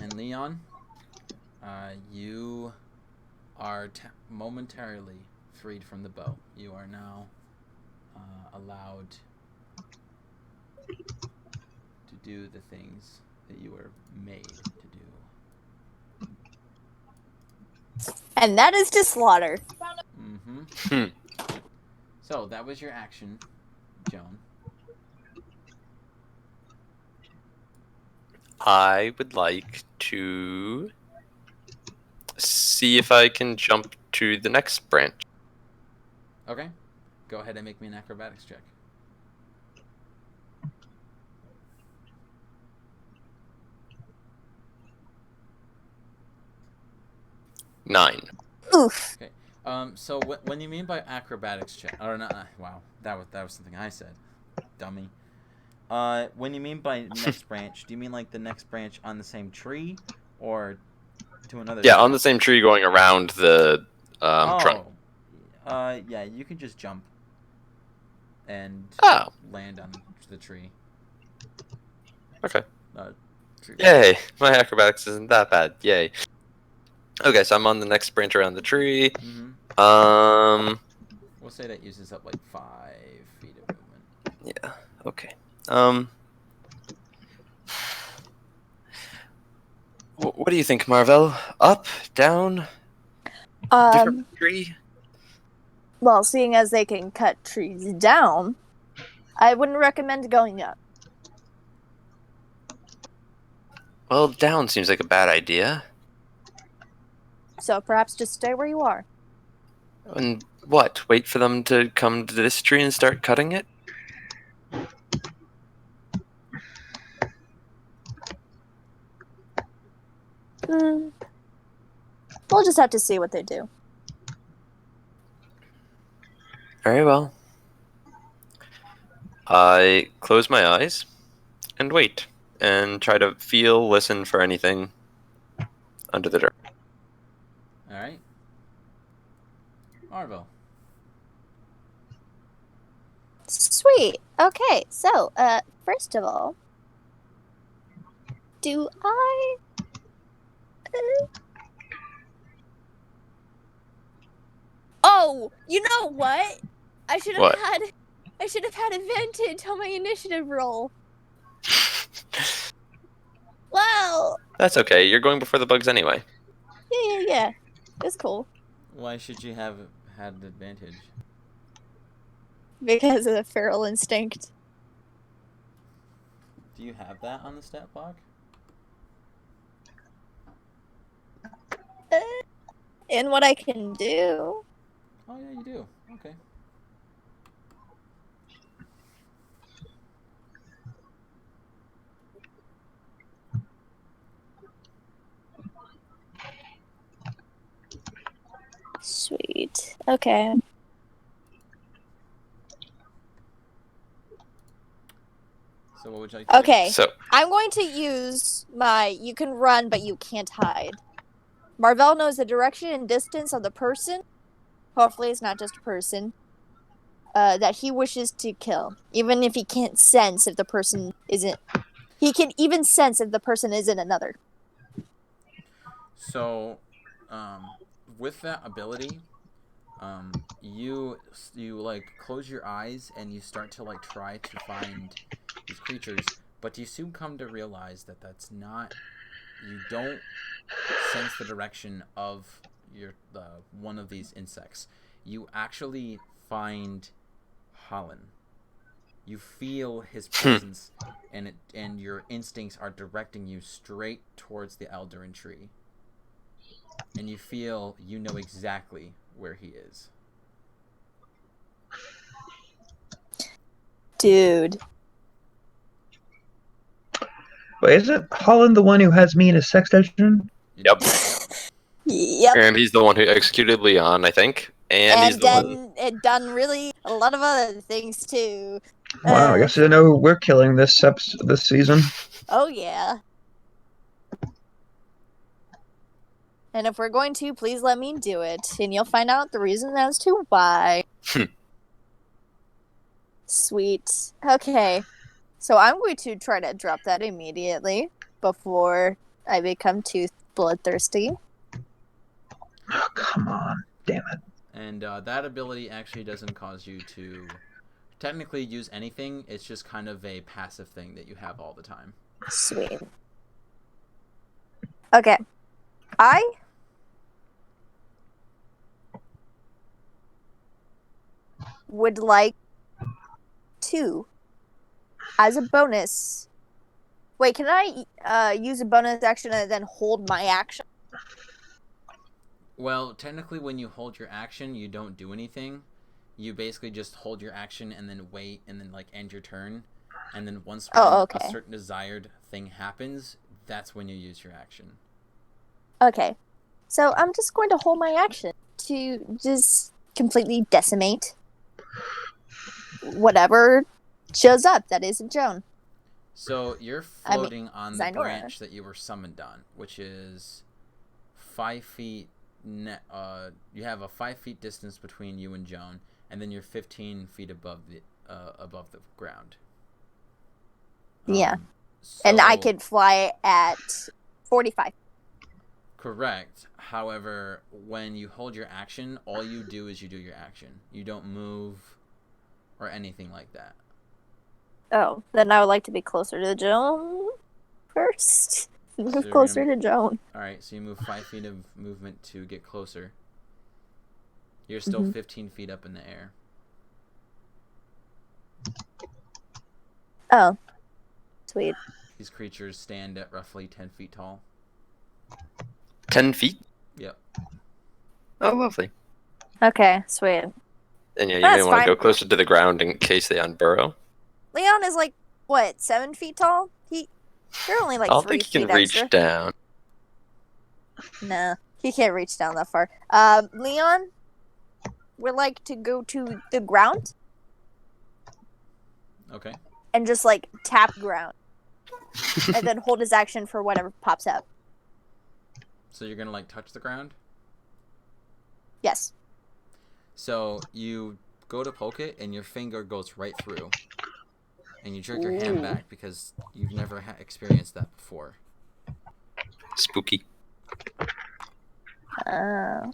And Leon, you are momentarily freed from the bow. You are now allowed to do the things that you were made to do. And that is to slaughter. Mm-hmm. So that was your action, Joan. I would like to see if I can jump to the next branch. Okay. Go ahead and make me an acrobatics check. Nine. Oof. Okay. So when you mean by acrobatics check, or not? Wow, that was something I said, dummy. When you mean by next branch, do you mean like the next branch on the same tree, or to another? Yeah, tree? on the same tree going around the trunk. Yeah, you can just jump and land on the tree. Okay. Tree. Yay! My acrobatics isn't that bad. Yay. Okay, so I'm on the next branch around the tree. Mm-hmm. We'll say that uses up like 5 feet of movement. Yeah. Okay. What do you think, Marvel? Up, down, different tree? Well, seeing as they can cut trees down, I wouldn't recommend going up. Well, down seems like a bad idea. So perhaps just stay where you are. And what? Wait for them to come to this tree and start cutting it? We'll just have to see what they do. Very well. I close my eyes and wait and try to feel, listen for anything under the dirt. All right. Marvel. Sweet. Okay, so, first of all, do I... Oh, you know what? I should have had advantage on my initiative roll. Wow. That's okay. You're going before the bugs anyway. Yeah. It's cool. Why should you have had an advantage? Because of the feral instinct. Do you have that on the stat block? And what I can do. Oh yeah, you do. Okay. Sweet. Okay. So what would you like to do? Okay. So I'm going to use my you can run but you can't hide. Marvell knows the direction and distance of the person. Hopefully it's not just a person. That he wishes to kill. Even if he can't sense if the person isn't. He can even sense if the person isn't another. So, with that ability, you like close your eyes and you start to like try to find these creatures, but you soon come to realize that that's not. You don't sense the direction of your one of these insects. You actually find Hollan. You feel his presence, and your instincts are directing you straight towards the Eldarin tree. And you feel you know exactly where he is. Dude. Wait, isn't Holland the one who has me in his sex dungeon? Yep. Yep. And he's the one who executed Leon, I think. And he's the one. And done really a lot of other things too. Wow, I guess I didn't know who we're killing this season. Oh yeah. And if we're going to, please let me do it. And you'll find out the reason as to why. Sweet. Okay. So I'm going to try to drop that immediately before I become too bloodthirsty. Oh, come on. Damn it. And that ability actually doesn't cause you to technically use anything. It's just kind of a passive thing that you have all the time. Sweet. Okay. I would like to, as a bonus... Wait, can I use a bonus action and then hold my action? Well, technically when you hold your action, you don't do anything. You basically just hold your action and then wait and then like end your turn. And then once a certain desired thing happens, that's when you use your action. Okay. So I'm just going to hold my action to just completely decimate whatever shows up that isn't Joan. So you're floating on the Xynora. branch that you were summoned on, which is 5 feet. You have a 5 feet distance between you and Joan, and then you're 15 feet above the ground. Yeah, and I could fly at 45. Correct. However, when you hold your action, all you do is you do your action. You don't move or anything like that. Oh, then I would like to be closer to Joan first. Move closer to Joan. Alright, so you move 5 feet of movement to get closer. You're still 15 feet up in the air. Oh. Sweet. These creatures stand at roughly 10 feet tall. 10 feet? Yep. Oh, lovely. Okay, sweet. And yeah, you may want to go closer to the ground in case they unburrow. Leon is like, what, 7 feet tall? You're only like 3 feet. I don't think he can reach down. Nah, he can't reach down that far. Leon would like to go to the ground. Okay. And just like tap ground. And then hold his action for whatever pops up. So you're gonna like touch the ground? Yes. So you go to poke it and your finger goes right through. And you jerk your hand back because you've never experienced that before. Spooky. Oh.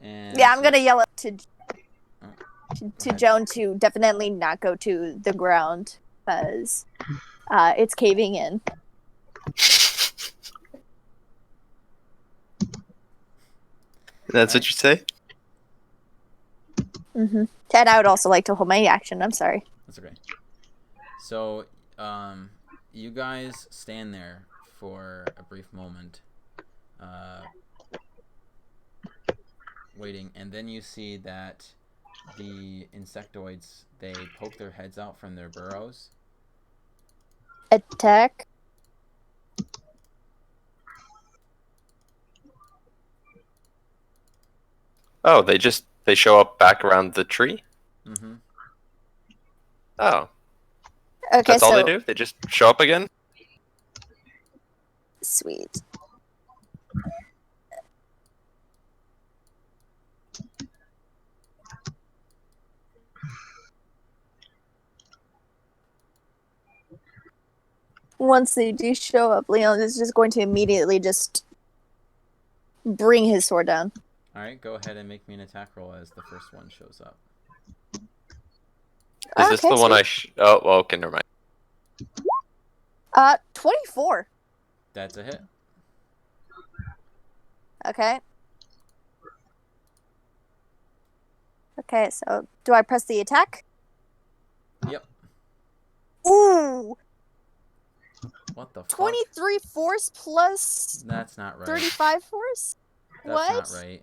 And yeah, I'm gonna yell up to Joan to definitely not go to the ground because it's caving in. That's what you say? Mm-hmm. And I would also like to hold my action. I'm sorry. That's okay. So, you guys stand there for a brief moment, waiting, and then you see that the insectoids, they poke their heads out from their burrows. Attack. Oh, they show up back around the tree? Mm-hmm. Oh. Okay, That's all they do? They just show up again? Sweet. Once they do show up, Leon is just going to immediately just bring his sword down. Alright, go ahead and make me an attack roll as the first one shows up. Is this the one I... Oh, well, okay, never mind. 24. That's a hit. Okay. Okay, so do I press the attack? Yep. Ooh! What the fuck? 23 force plus That's not right. 35 force? That's what? not right.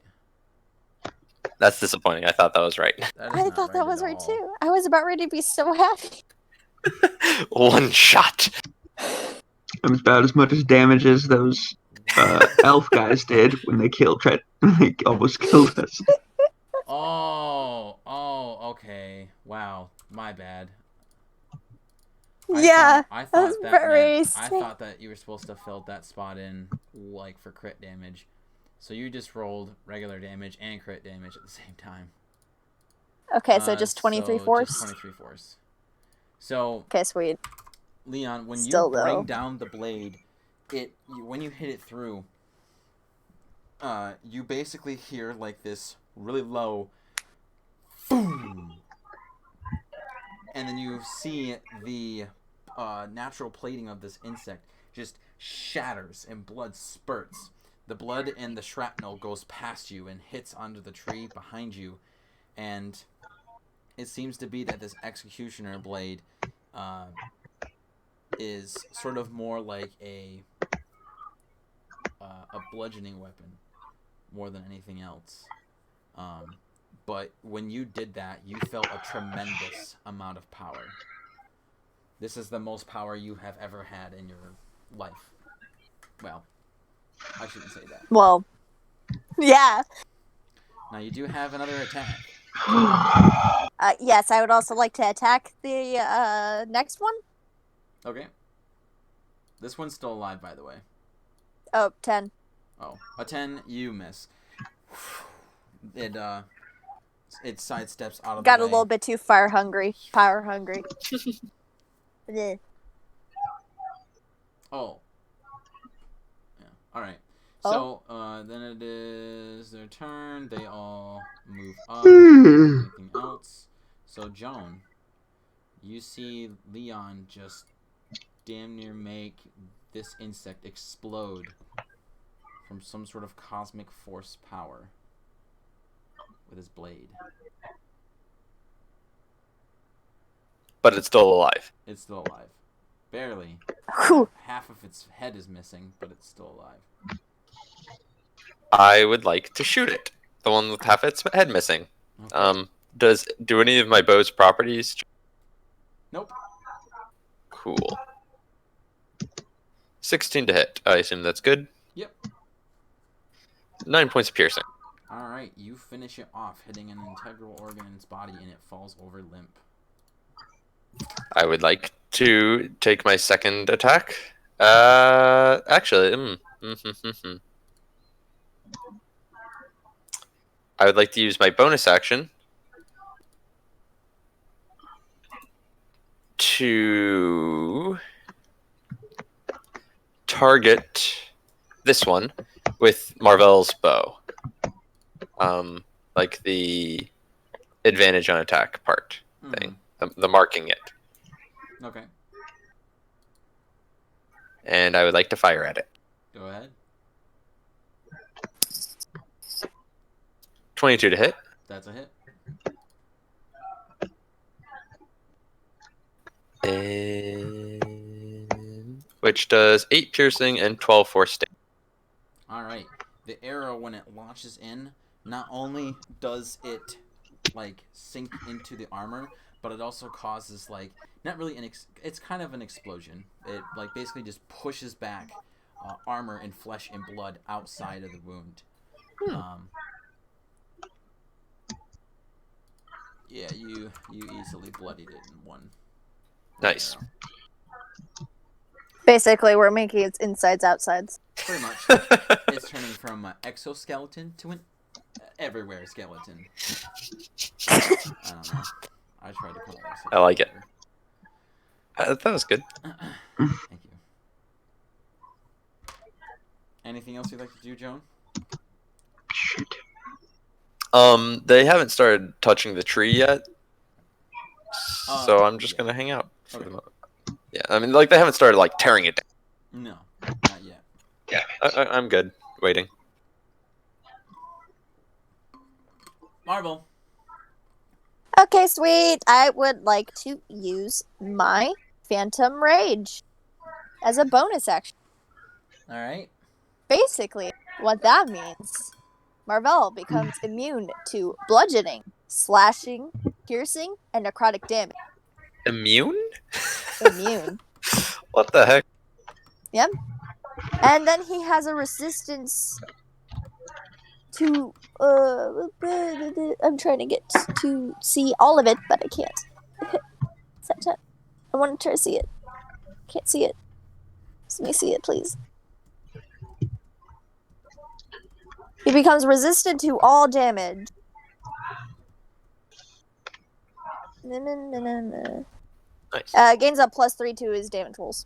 That's disappointing. I thought that was right. I thought that was right too. I was about ready to be so happy. One shot. It was about as much as damage as those elf guys did when they they almost killed us. Oh, okay. Wow, my bad. Yeah, I that thought was that very I strange. thought that you were supposed to fill that spot in like for crit damage. So you just rolled regular damage and crit damage at the same time. Okay, so just 23 force. Just 23 force. So Okay, sweet. Leon, when Still, you bring though. down the blade, when you hit it through, you basically hear like this really low boom, and then you see the natural plating of this insect just shatters and blood spurts. The blood and the shrapnel goes past you and hits onto the tree behind you, and it seems to be that this executioner blade is sort of more like a bludgeoning weapon more than anything else. But when you did that, you felt a tremendous amount of power. This is the most power you have ever had in your life. Well, I shouldn't say that. Well, yeah. Now, you do have another attack. Yes, I would also like to attack the next one. Okay. This one's still alive, by the way. Oh, 10. Oh, a 10, you miss. It sidesteps out of the way. Got a little bit too power hungry. Yeah. Oh. Yeah. All right. Oh. So then it is their turn. They all move up. Anything else? So Joan, you see Leon just damn near make this insect explode from some sort of cosmic force power with his blade. But it's still alive. It's still alive. Barely. Whew. Half of its head is missing, but it's still alive. I would like to shoot it. The one with half its head missing. Okay. Do any of my bow's properties? Nope. Cool. 16 to hit. I assume that's good. Yep. 9 points of piercing. Alright, you finish it off, hitting an integral organ in its body, and it falls over limp. I would like to take my second attack. Actually, I would like to use my bonus action to target this one with Marvel's bow. Like the advantage on attack part thing. The marking it. Okay. And I would like to fire at it. Go ahead. 22 to hit. That's a hit. And... which does 8 piercing and 12 force damage. Alright. The arrow, when it launches in, not only does it, like, sink into the armor, but it also causes, like, not really it's kind of an explosion. It, like, basically just pushes back armor and flesh and blood outside of the wound. Yeah, you easily bloodied it in one. Nice. Arrow. Basically, we're making its insides outsides. Pretty much. It's turning from an exoskeleton to an everywhere skeleton. I don't know. I tried to come up with something I like it. better. That was good. Thank you. Anything else you'd like to do, Joan? Shoot. They haven't started touching the tree yet, so I'm just gonna hang out for the moment. Yeah, I mean, like, they haven't started, like, tearing it down. No, not yet. Yeah, I'm good. Waiting. Marvel. Okay, sweet. I would like to use my Phantom Rage as a bonus action. All right. Basically, what that means, Marvel becomes immune to bludgeoning, slashing, piercing, and necrotic damage. Immune? Immune. What the heck? Yep. And then he has a resistance to I'm trying to get to see all of it, but I can't. I want to try to see it. Can't see it. Let me see it, please. He becomes resistant to all damage. Nice. Gains up +3 to his damage rolls.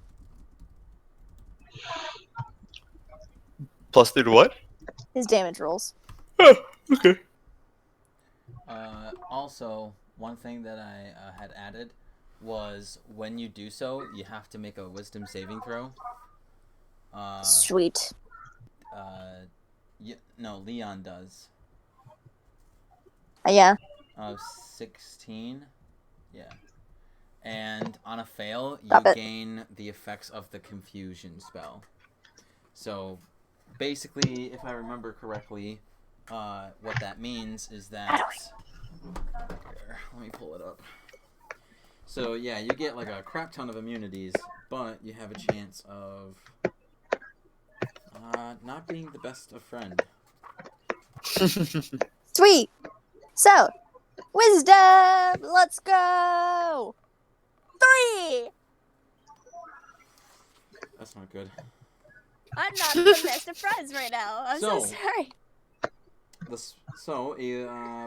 +3 to what? His damage rolls. Oh, okay. Also, one thing that I had added was when you do so, you have to make a wisdom saving throw. Sweet. No, Leon does. Yeah. 16. Yeah. And on a fail, you Stop it. gain the effects of the confusion spell. So, basically, if I remember correctly, what that means is that... Here, let me pull it up. So, yeah, you get like a crap ton of immunities, but you have a chance of not being the best of friend. Sweet. So, wisdom. Let's go. 3. That's not good. I'm not the best of friends right now. I'm so sorry. Blah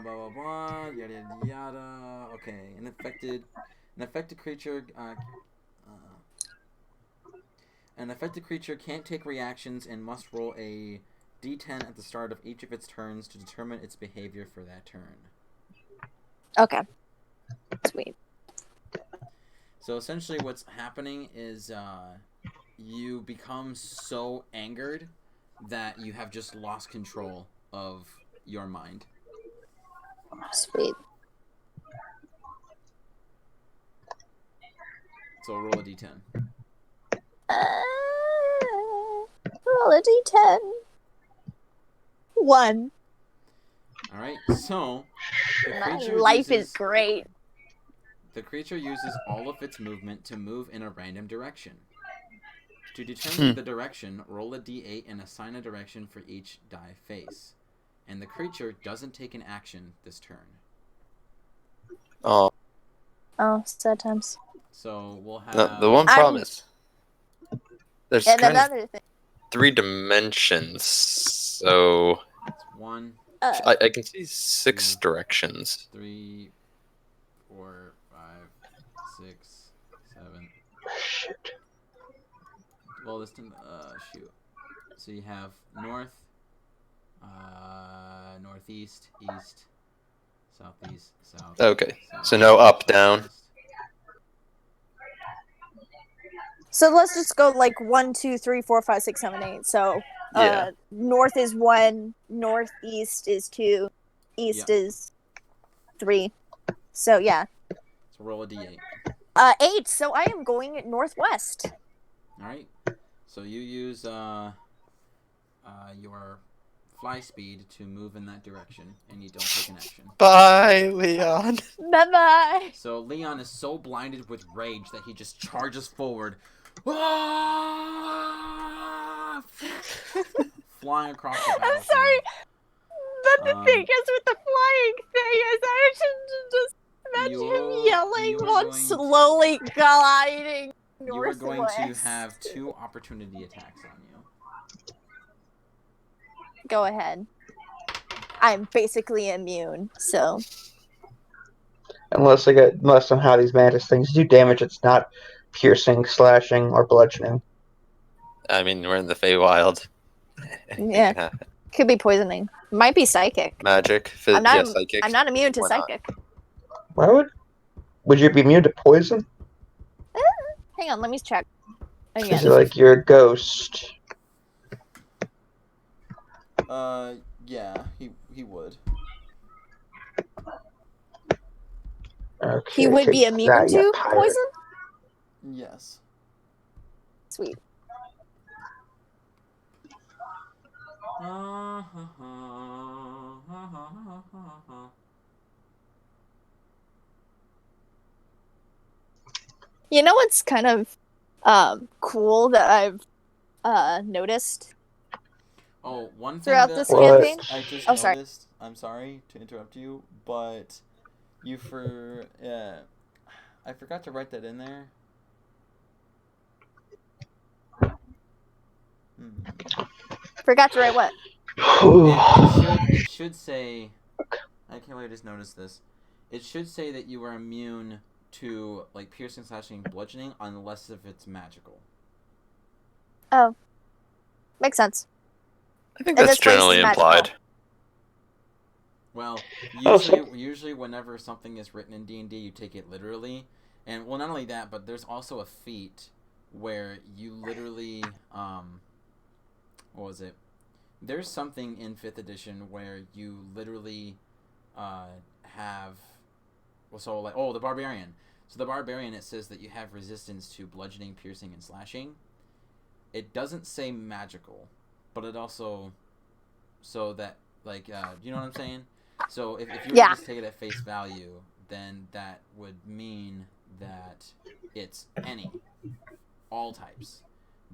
blah blah, yada yada yada. Okay, an affected creature. An affected creature can't take reactions and must roll a d10 at the start of each of its turns to determine its behavior for that turn. Okay. Sweet. So essentially, what's happening is you become so angered that you have just lost control of your mind. Sweet. So roll a d10. Roll a d10. 1. All right. So the My creature life uses, is great. The creature uses all of its movement to move in a random direction. To determine the direction, roll a d8 and assign a direction for each die face. And the creature doesn't take an action this turn. Oh, Sad times. So we'll have... the one problem is there's And kind of another thing. 3 dimensions, so It's 1, I can see 6 directions. 3, 4, 5, 6, 7. Shit. Well, this time, shoot. So you have north, northeast, east, southeast, south. Okay, south, so no up, down. southwest. So let's just go like 1, 2, 3, 4, 5, 6, 7, 8. So Yeah. north is 1, northeast is 2, east is 3. So yeah. So roll a d8. 8. So I am going northwest. All right. So you use your fly speed to move in that direction, and you don't take an action. Bye, Leon. Bye bye. So Leon is so blinded with rage that he just charges forward, flying across the battlefield. I'm sorry, but the thing is with the flying thing is I should just imagine him yelling while slowly gliding You are northwest. going to have 2 opportunity attacks on you. Go ahead. I'm basically immune, so. Unless somehow these mantis things do damage, it's not piercing, slashing, or bludgeoning. I mean, we're in the Feywild. Anything Yeah. can happen. Could be poisoning. Might be psychic. Magic, psychic. I'm not immune to Why not? psychic. Why would you be immune to poison? Hang on, let me check. Because Again. you're a ghost. Yeah, he would. Okay, He would be immune to poison? Yes. Sweet. You know what's kind of cool that I've noticed Oh, one thing throughout that this What? campaign? I just Oh, sorry. noticed. I'm sorry to interrupt you, but I forgot to write that in there. Forgot to write what? It should say. I can't believe I just noticed this. It should say that you are immune to like piercing, slashing, bludgeoning, unless if it's magical. Oh, makes sense. I think And that's this place is generally magical. implied. Well, Oh, so- usually whenever something is written in D&D, you take it literally. And well, not only that, but there's also a feat where you literally what was it? There's something in 5th edition where you literally have well, so like the barbarian. So the barbarian, it says that you have resistance to bludgeoning, piercing, and slashing. It doesn't say magical, but it also so that like you know what I'm saying? So if you were Yeah. to just take it at face value, then that would mean that it's any, all types.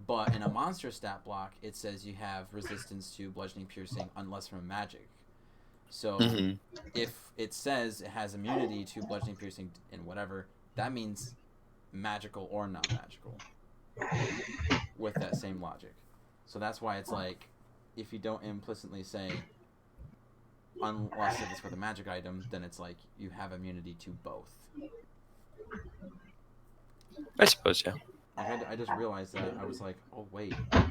But in a monster stat block, it says you have resistance to bludgeoning, piercing, unless from magic. So Mhm. if it says it has immunity to bludgeoning, piercing, and whatever, that means magical or not magical with that same logic. So that's why it's like, if you don't implicitly say, unless if it's for the magic item, then it's like you have immunity to both. I suppose, yeah. Like I just realized that. I was like, oh wait. I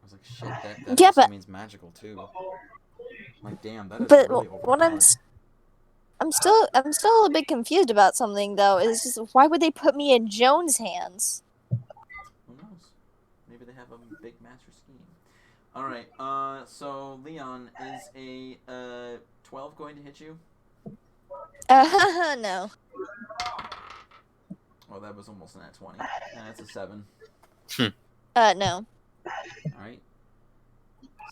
was like, shit, that Yeah, also but- means magical too. Like, damn, that is But really what overpowered. I'm still a bit confused about something though. Is just why would they put me in Joan's hands? Who knows? Maybe they have a big master scheme. Alright, so Leon, is a 12 going to hit you? No. Well, that was almost an at 20. That's a 7. No. Alright.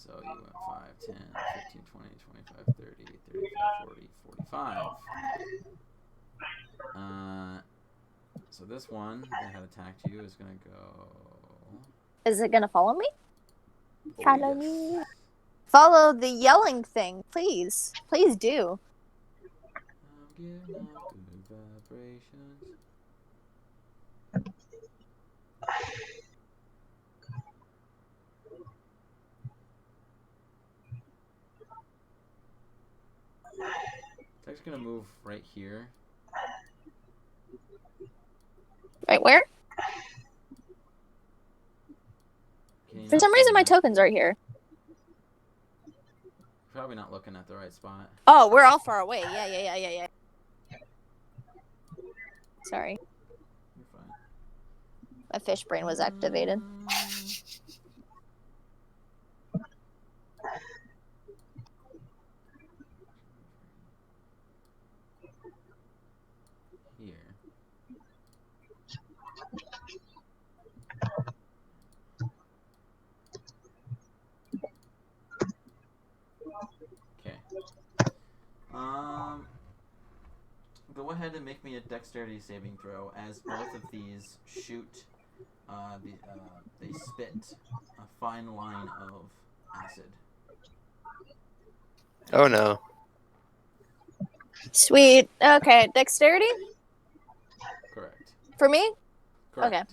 So you went 5, 10, 15, 20, 25, 30, 35, 40, 45. So this one that had attacked you is going to go... Is it gonna follow me? Follow Yes. me. Follow the yelling thing, please. Please do. I'm giving off good vibrations. It's actually gonna move right here. Right where? Can you For not some see reason, my that? tokens are here. Probably not looking at the right spot. Oh, we're all far away. Yeah. Sorry, You're fine. my fish brain was activated. Here. Okay. Go ahead and make me a dexterity saving throw, as both of these shoot. They spit a fine line of acid. Oh no. Sweet. Okay, dexterity Correct. for me. Correct. Okay.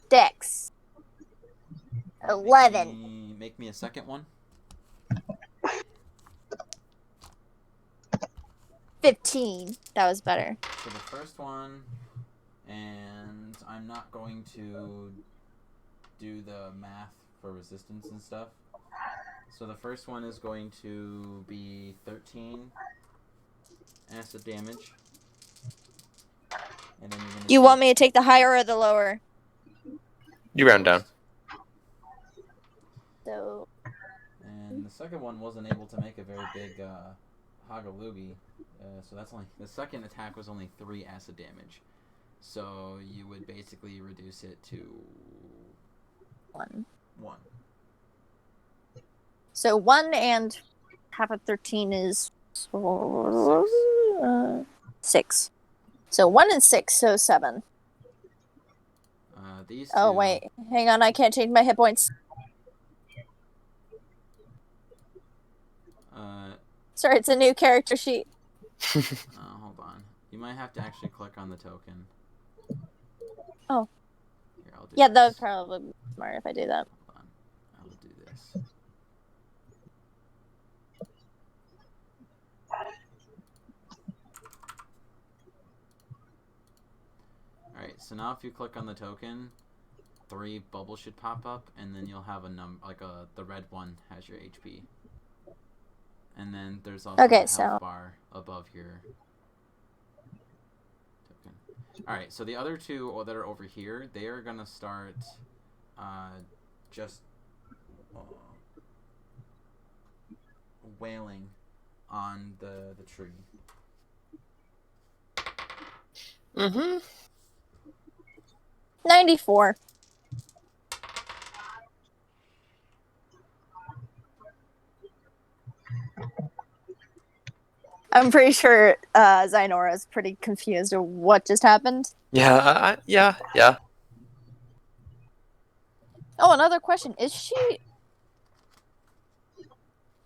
Dex. 11. Make me a second one. 15. That was better. So the first one, and I'm not going to do the math for resistance and stuff. So the first one is going to be 13 acid damage. And then you're gonna You want me to take the higher or the lower? You round down. So And the second one wasn't able to make a very big Hagaloogie. So that's only the second attack was only 3 acid damage. So you would basically reduce it to 1. 1. So 1 and half of 13 is 6. So 1 and 6, so 7. These Oh two, wait, hang on, I can't change my hit points. Sorry, it's a new character sheet. hold on. You might have to actually click on the token. Oh. Here, I'll do Yeah, that this. would probably be smart if I do that. Nice. Alright, so now if you click on the token, 3 bubbles should pop up, and then you'll have a the red one has your HP. And then there's also Okay, a health so- bar above your token. Alright, so the other 2 that are over here, they are gonna start just wailing on the tree. Mm-hmm. 94. I'm pretty sure Zainora is pretty confused of what just happened. Yeah, yeah. Oh, another question. Is she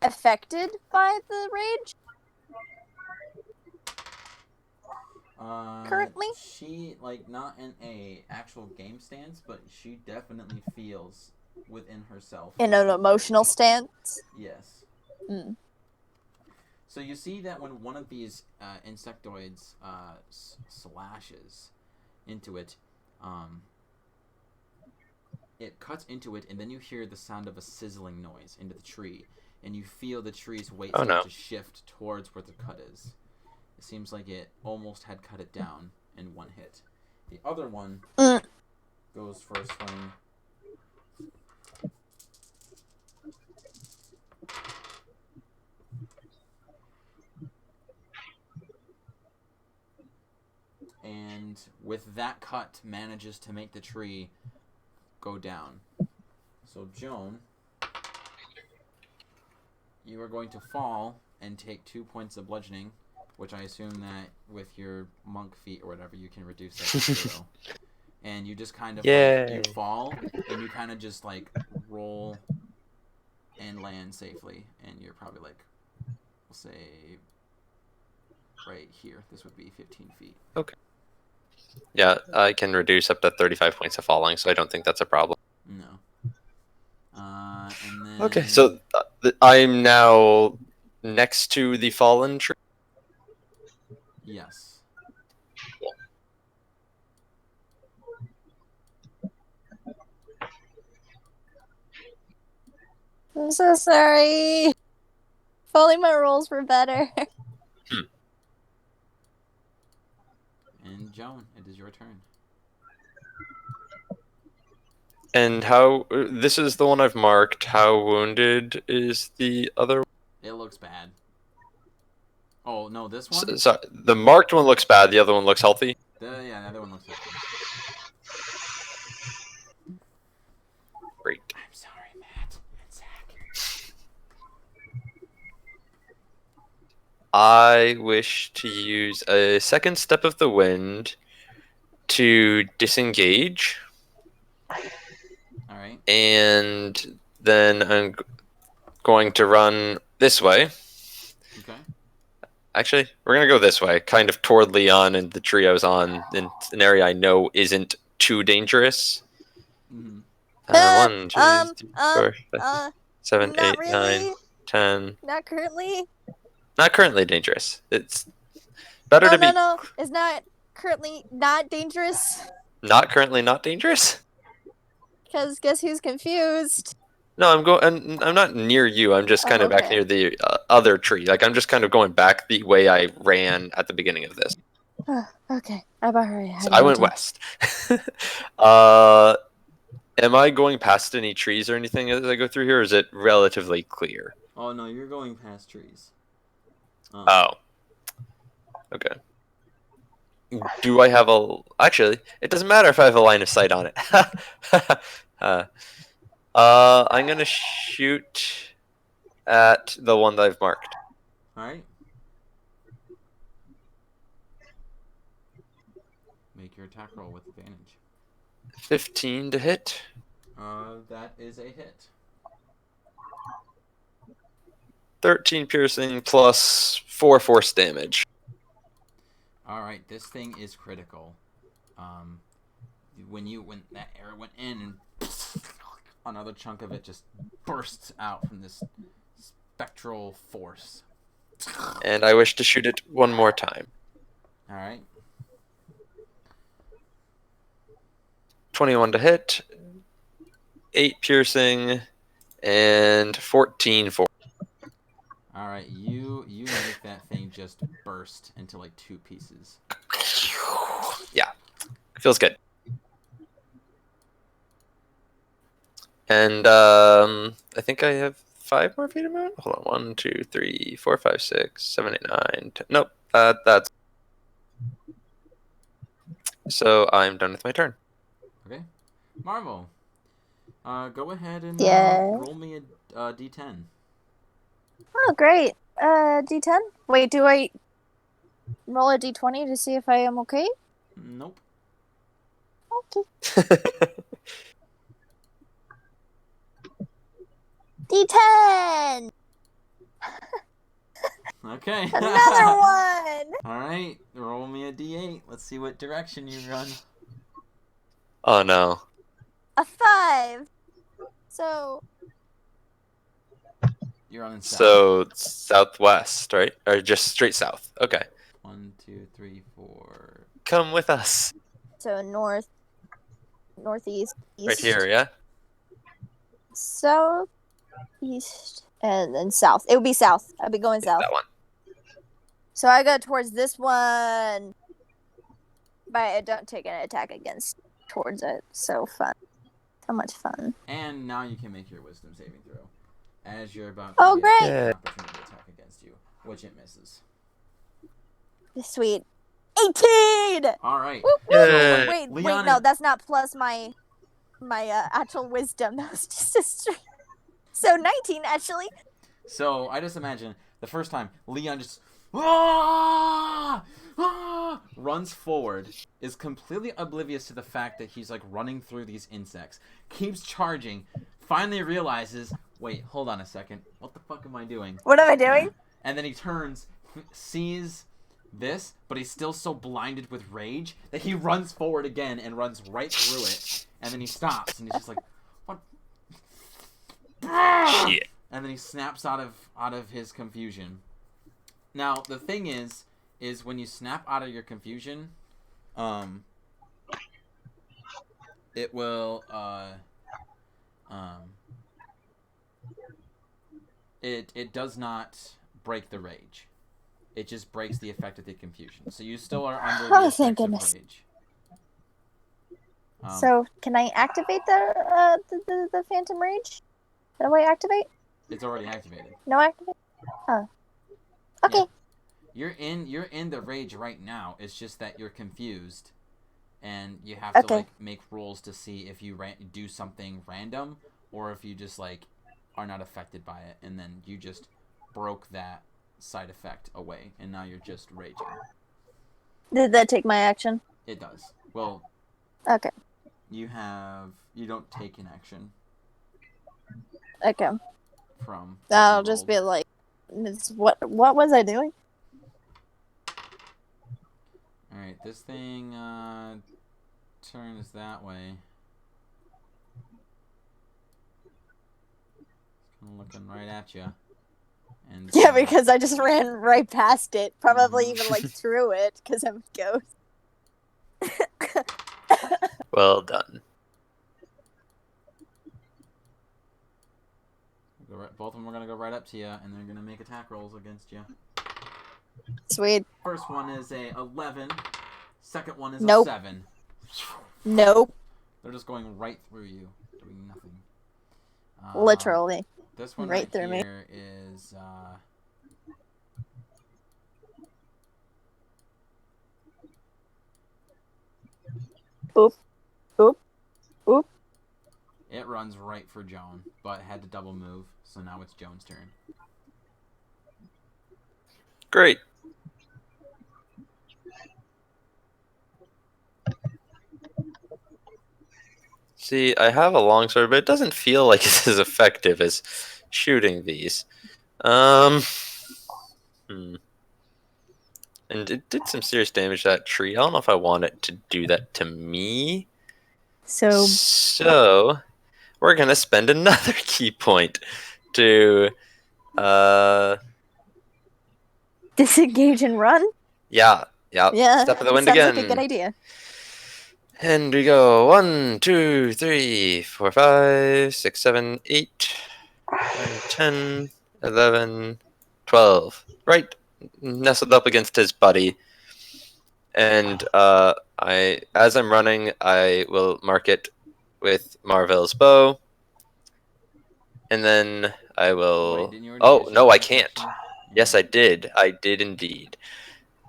affected by the rage currently? She, like, not in a actual game stance, but she definitely feels within herself. In an emotional stance? Yes. Mm. So you see that when one of these insectoids slashes into it, it cuts into it, and then you hear the sound of a sizzling noise into the tree, and you feel the tree's weight start to shift towards where the cut is. It seems like it almost had cut it down in one hit. The other one goes for a swing. And with that cut, manages to make the tree go down. So Joan, you are going to fall and take 2 points of bludgeoning, which I assume that with your monk feat or whatever, you can reduce that to 0. And you just kind of you fall and you kind of just like roll and land safely, and you're probably like, we'll say right here. This would be 15 feet. Okay. Yeah, I can reduce up to 35 points of falling, so I don't think that's a problem. No. And then... Okay, so I'm now next to the fallen tree. Yes. I'm so sorry. If only my rolls were better. And Joan, it is your turn. And how... This is the one I've marked. How wounded is the other? It looks bad. Oh, no, this one? So, the marked one looks bad, the other one looks healthy? Yeah, the other one looks healthy. Great. I'm sorry, Matt and Zach. I wish to use a second step of the wind to disengage. Alright. And then I'm going to run this way. Okay. Actually, we're going to go this way, kind of toward Leon and the trio I was on, in an area I know isn't too dangerous. Mm-hmm. 1, 2, 3, 4, 5, 7, not 8, really. 9, 10. Not currently. Not currently dangerous. It's better to be... No. It's not currently not dangerous. Not currently not dangerous? Because guess who's confused? No, I'm not near you. I'm just kind of back okay. near the other tree. Like, I'm just kind of going back the way I ran at the beginning of this. Okay. I'm alright. So I went west. Am I going past any trees or anything as I go through here, or is it relatively clear? Oh, no, you're going past trees. Oh. Okay. Do I have a... Actually, it doesn't matter if I have a line of sight on it. I'm going to shoot at the one that I've marked. Alright. Make your attack roll with advantage. 15 to hit. That is a hit. 13 piercing plus 4 force damage. Alright, this thing is critical. When that arrow went in and another chunk of it just bursts out from this spectral force. And I wish to shoot it one more time. All right. 21 to hit, 8 piercing, and 14 for. All right. You make that thing just burst into like 2 pieces. Yeah, feels good. And I think I have 5 more feet of movement. Hold on, 1, 2, 3, 4, 5, 6, 7, 8, 9, 10. Nope, that's. So I'm done with my turn. Okay. Marvel. Go ahead and Yeah. roll me a d10. Oh, great. D10? Wait, do I roll a D20 to see if I am okay? Nope. Okay. D10! Okay. Another one! All right. Roll me a d8. Let's see what direction you run. Oh no. A 5. So, You're running south. So southwest, right? Or just straight south. Okay. 1, 2, 3, 4. Come with us. so north, northeast, east. Right here, yeah? South, east, and then south. It would be south. I'd be going south. That one. So I go towards this one, but I don't take an attack against towards it. So fun. So much fun. And now you can make your wisdom saving throw. As you're about to Oh, get great. an opportunity to attack against you, which it misses. Sweet. 18! All right. Whoop, whoop. Yay. Wait, Leon no, and- that's not plus my actual wisdom. That was just a straight. So 19, actually. So I just imagine the first time Leon just runs forward, is completely oblivious to the fact that he's like running through these insects, keeps charging, finally realizes, wait, hold on a second, what the fuck am I doing? What am I doing? And then he turns, sees this, but he's still so blinded with rage that he runs forward again and runs right through it. And then he stops and he's just like, what? Shit. And then he snaps out of his confusion. Now the thing is when you snap out of your confusion, it will it does not break the rage. It just breaks the effect of the confusion. So you still are under the Oh, effects thank of goodness. rage. So can I activate the Phantom Rage? How do I activate? It's already activated. No activate? Oh. Okay. Yeah. You're in the rage right now. It's just that you're confused, and you have to Okay. like make rolls to see if you do something random or if you just like are not affected by it, and then you just broke that side effect away, and now you're just raging. Did that take my action? It does. Well, Okay. you don't take an action Okay. from. I'll just be like, what was I doing? All right, this thing turns that way. It's looking right at you. And Yeah, because I just ran right past it. Probably Mhm. even like through it because I'm a ghost. Well done. Both of them are gonna go right up to you, and they're gonna make attack rolls against you. Sweet. First one is a 11. Second one is Nope. a 7. Nope. They're just going right through you, doing nothing. Literally. This one right right through me. here is Boop. Boop. Boop. it runs right for Joan, but had to double move, so now it's Joan's turn. Great. See, I have a longsword, but it doesn't feel like it's as effective as shooting these. And it did some serious damage to that tree. I don't know if I want it to do that to me. So So, we're gonna spend another key point to Disengage and run? yeah. Yeah. Step of the wind sounds again. like a good idea. And we go 1, 2, 3, 4, 5, 6, 7, 8, 9, 10, 11, 12. Right nestled up against his buddy. And as I'm running, I will mark it with Marvel's bow. And then I will. Wait, didn't you already Oh, use no, your I bonus can't. action? Yes, Yeah. I did. I did indeed.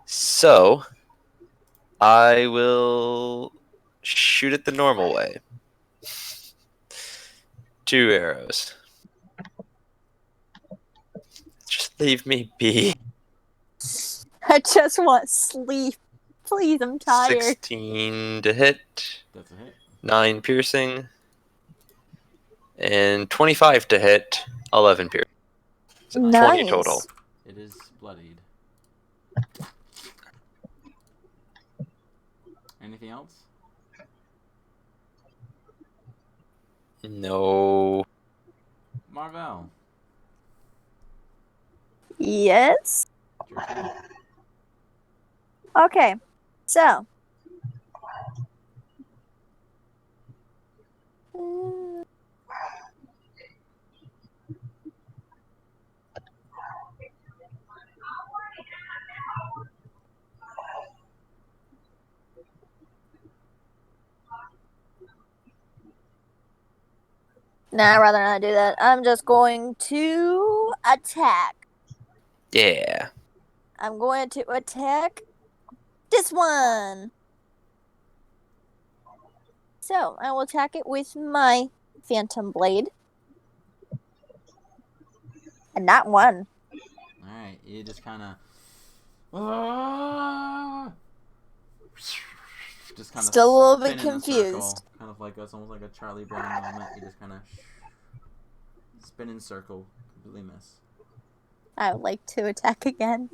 So I will shoot it the normal way. 2 arrows. Just leave me be. I just want sleep. Please, I'm tired. 16 to hit, That's a hit. 9 piercing, and 25 to hit, 11 piercing. So Nice. 20 total. It is bloodied. Anything else? No. Marvel. Yes? It's your turn. Okay. So. Nah, I'd rather not do that. I'm just going to attack. Yeah. I'm going to attack this one. So, I will attack it with my Phantom Blade. And not one. Alright, you just kind of... Just kind of Still a little bit spin in a confused. circle, kind of like it's almost like a Charlie Brown moment. You just kind of spin in circle, completely miss. I would like to attack again.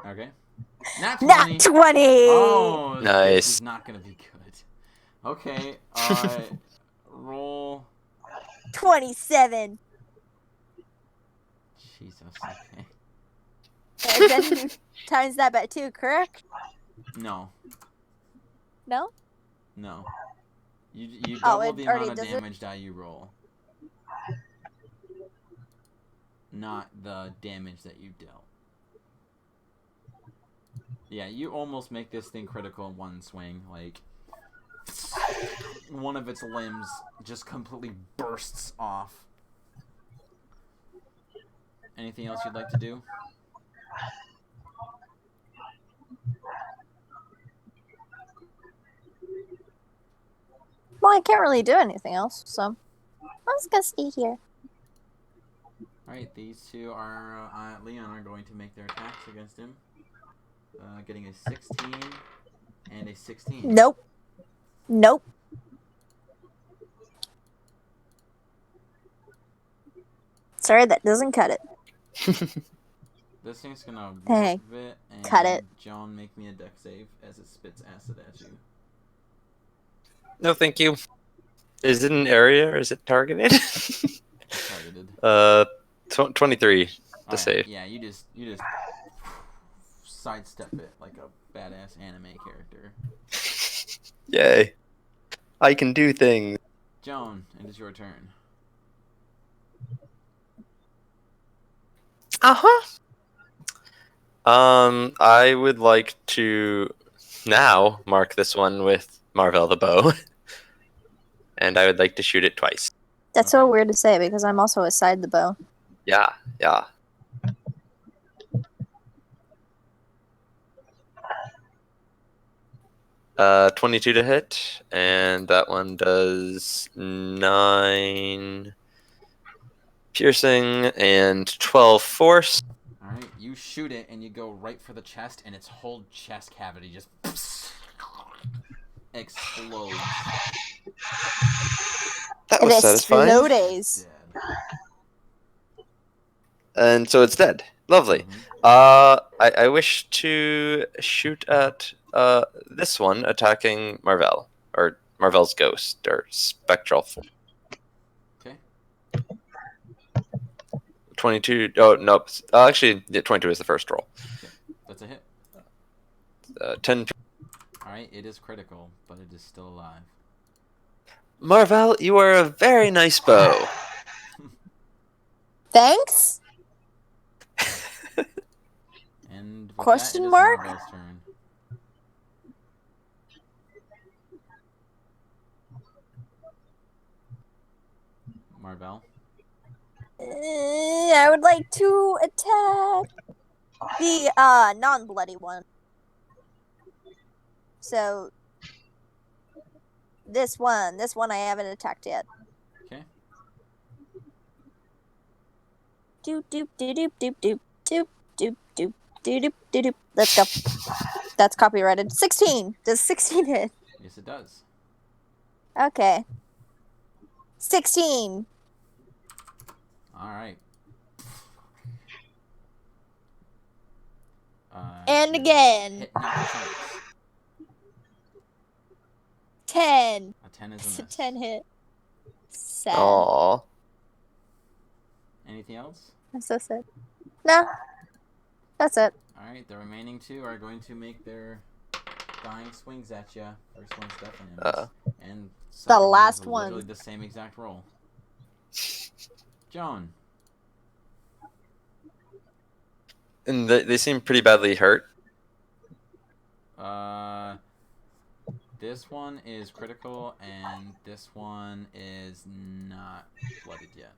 Okay. Not 20. Not 20! Oh, this Nice. is not gonna be good. Okay. Roll. 27. Jesus. Okay. And then times that by 2, correct? No. No? No. You Oh, double it the already amount of does it? damage die you roll. Not the damage that you dealt. Yeah, you almost make this thing critical in one swing. Like, one of its limbs just completely bursts off. Anything else you'd like to do? Well, I can't really do anything else, so I'm just gonna stay here. Alright, these two are, Leon are going to make their attacks against him. Getting a 16 and a 16. Nope. Nope. Sorry, that doesn't cut it. This thing's gonna Hey, move it, and cut it. John, make me a deck save as it spits acid at you. No, thank you. Is it an area or is it targeted? Targeted. 23 to Alright, save. yeah, you just sidestep it like a badass anime character. Yay. I can do things. Joan, it is your turn. Uh-huh. I would like to now mark this one with Marvel the bow. And I would like to shoot it twice. That's so weird to say because I'm also aside the bow. Yeah. 22 to hit, and that one does 9 piercing and 12 force. Alright, you shoot it and you go right for the chest, and its whole chest cavity just explodes. That was satisfying. Explodes. Dead. And so it's dead. Lovely. Mhm. I wish to shoot at this one attacking Marvel, or Marvel's ghost, or spectral form. 22. Oh, nope. Actually, 22 is the first roll. Okay, that's a hit. 10. Alright, it is critical, but it is still alive. Marvel, you are a very nice bow. Thanks? And with Question that, it is mark? Marvel's turn. Marvel. I would like to attack the non-bloody one. So this one I haven't attacked yet. Okay. Doop doop doop doop doop doop doop doop doop doop doop doop. Let's go. That's copyrighted. 16. Does 16 hit? Yes, it does. Okay. 16. Alright. And your again. Hit not chunks. 10. A 10 is It's a a miss. 10 hit. Sad. Aww. Anything else? I'm so sad. No. That's it. Alright, the remaining two are going to make their dying swings at you. First one's definitely a miss. And second one last is literally one. the same exact roll. Joan. And they seem pretty badly hurt. This one is critical, and this one is not blooded yet.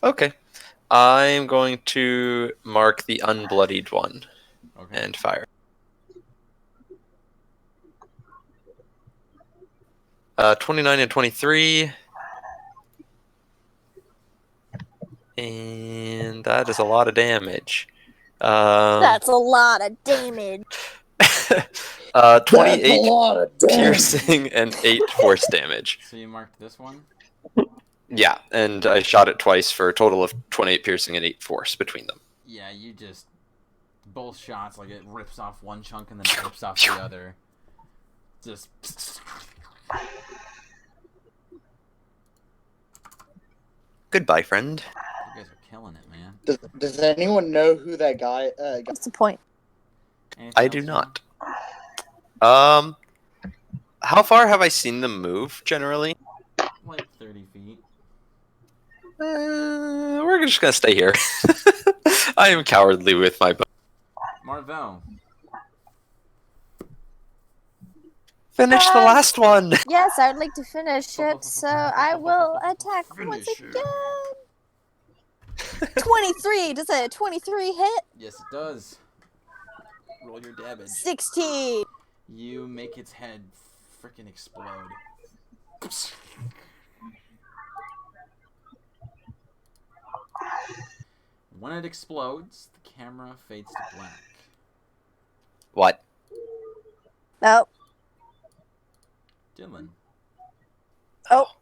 Okay. I'm going to mark the unbloodied one Okay. and fire. 29 and 23. And that is a lot of damage. That's a lot of damage. 28 lot of piercing and 8 force damage. So you marked this one? Yeah, and I shot it twice for a total of 28 piercing and 8 force between them. Yeah, you just... Both shots, like it rips off one chunk and then it rips off the other. Just... Goodbye, friend. You guys are killing it, man. Does anyone know who that guy? What's the point? Anything I else, do Joan? not. How far have I seen them move, generally? Like 30 feet. We're just gonna stay here. I am cowardly with my bow. Marvel. Finish the last one! Yes, I would like to finish it, so I will attack once Finish her. again. 23. Does a 23 hit? Yes, it does. Roll your damage. 16. You make its head freaking explode. When it explodes, the camera fades to black. What? Oh. Dylan. Oh.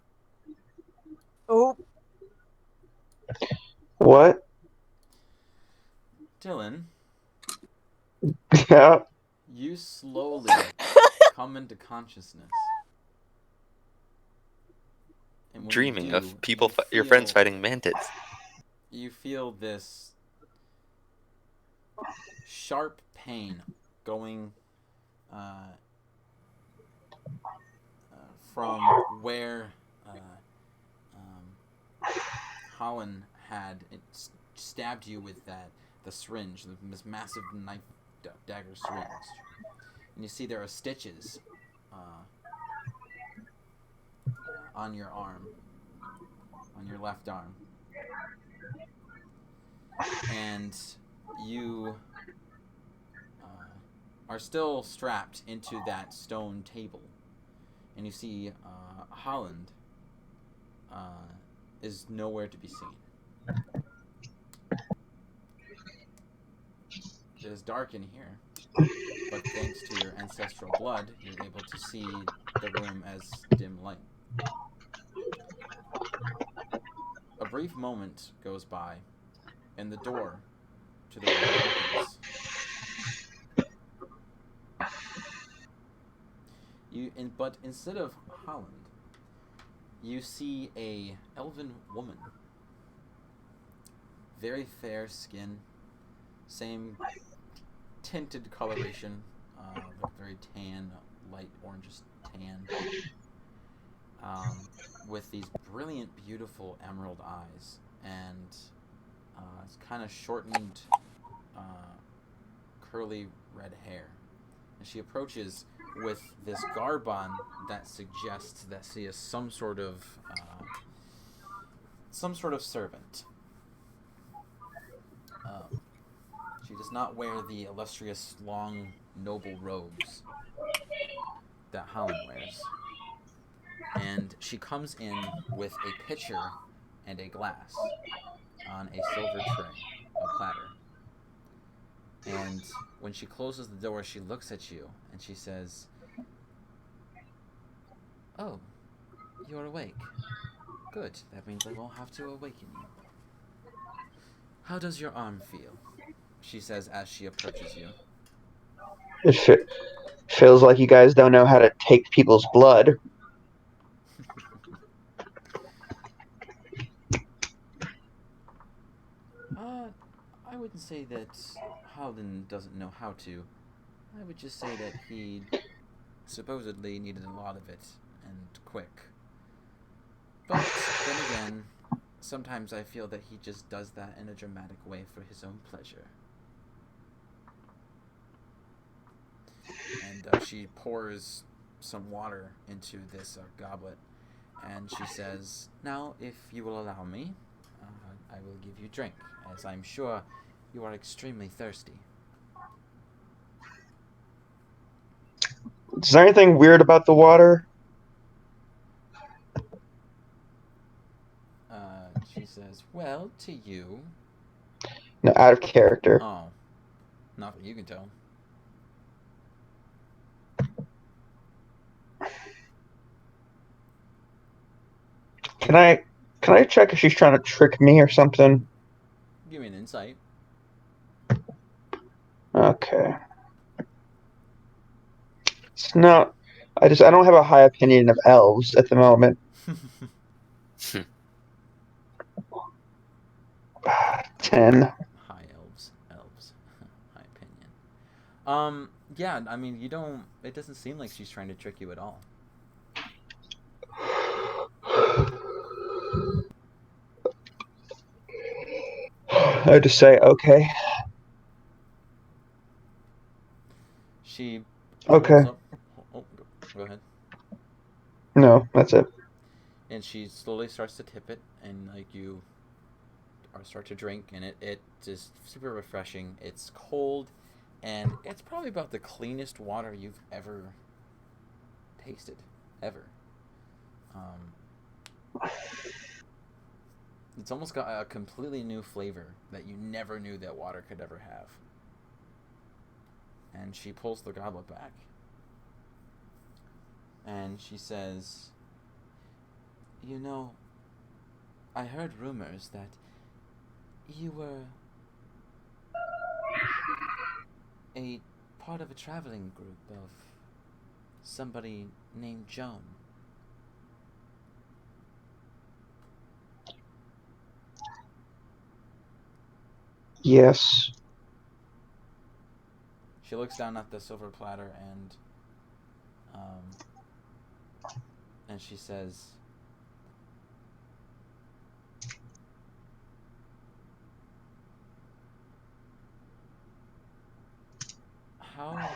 Oh. What? Dylan, Yeah. you slowly come into consciousness. And when you Dreaming do, of people, you your friends feel- fighting mantids. You feel this sharp pain going from where Hollan had stabbed you with the syringe, this massive knife dagger syringe, and you see there are stitches on your arm, on your left arm. And you are still strapped into that stone table. And you see Holland is nowhere to be seen. It is dark in here, but thanks to your ancestral blood, you're able to see the room as dim light. A brief moment goes by, and the door to the room opens. But instead of Holland, you see a elven woman very fair skin, same tinted coloration, like very tan, light orangish tan, with these brilliant, beautiful emerald eyes, and it's kind of shortened, uh, curly red hair. And she approaches with this garb on that suggests that she is some sort of servant. Um, she does not wear the illustrious, long, noble robes that Hollan wears. And she comes in with a pitcher and a glass on a silver tray, a platter. And when she closes the door, she looks at you and she says, "Oh, you're awake. Good. That means I won't have to awaken you. How does your arm feel?" She says as she approaches you. It feels like you guys don't know how to take people's blood. Uh, I wouldn't say that Holden doesn't know how to. I would just say that he supposedly needed a lot of it, and quick. But then again, sometimes I feel that he just does that in a dramatic way for his own pleasure. And she pours some water into this goblet, and she says, "Now, if you will allow me, I will give you drink, as I'm sure you are extremely thirsty." Is there anything weird about the water? She says, "Well, to you." No, out of character. Oh, not that you can tell. Can I check if she's trying to trick me or something? Give me an insight. Okay. It's not. I don't have a high opinion of elves at the moment. 10. High elves, high opinion. Yeah, I mean, you don't. It doesn't seem like she's trying to trick you at all. I just say okay. She Okay. holds up. Oh, go ahead. No, that's it. And she slowly starts to tip it, and like you start to drink, and it is super refreshing. It's cold, and it's probably about the cleanest water you've ever tasted, ever. Um, it's almost got a completely new flavor that you never knew that water could ever have. And she pulls the goblet back, and she says, "You know, I heard rumors that you were a part of a traveling group of somebody named Joan." Yes. She looks down at the silver platter and she says, "How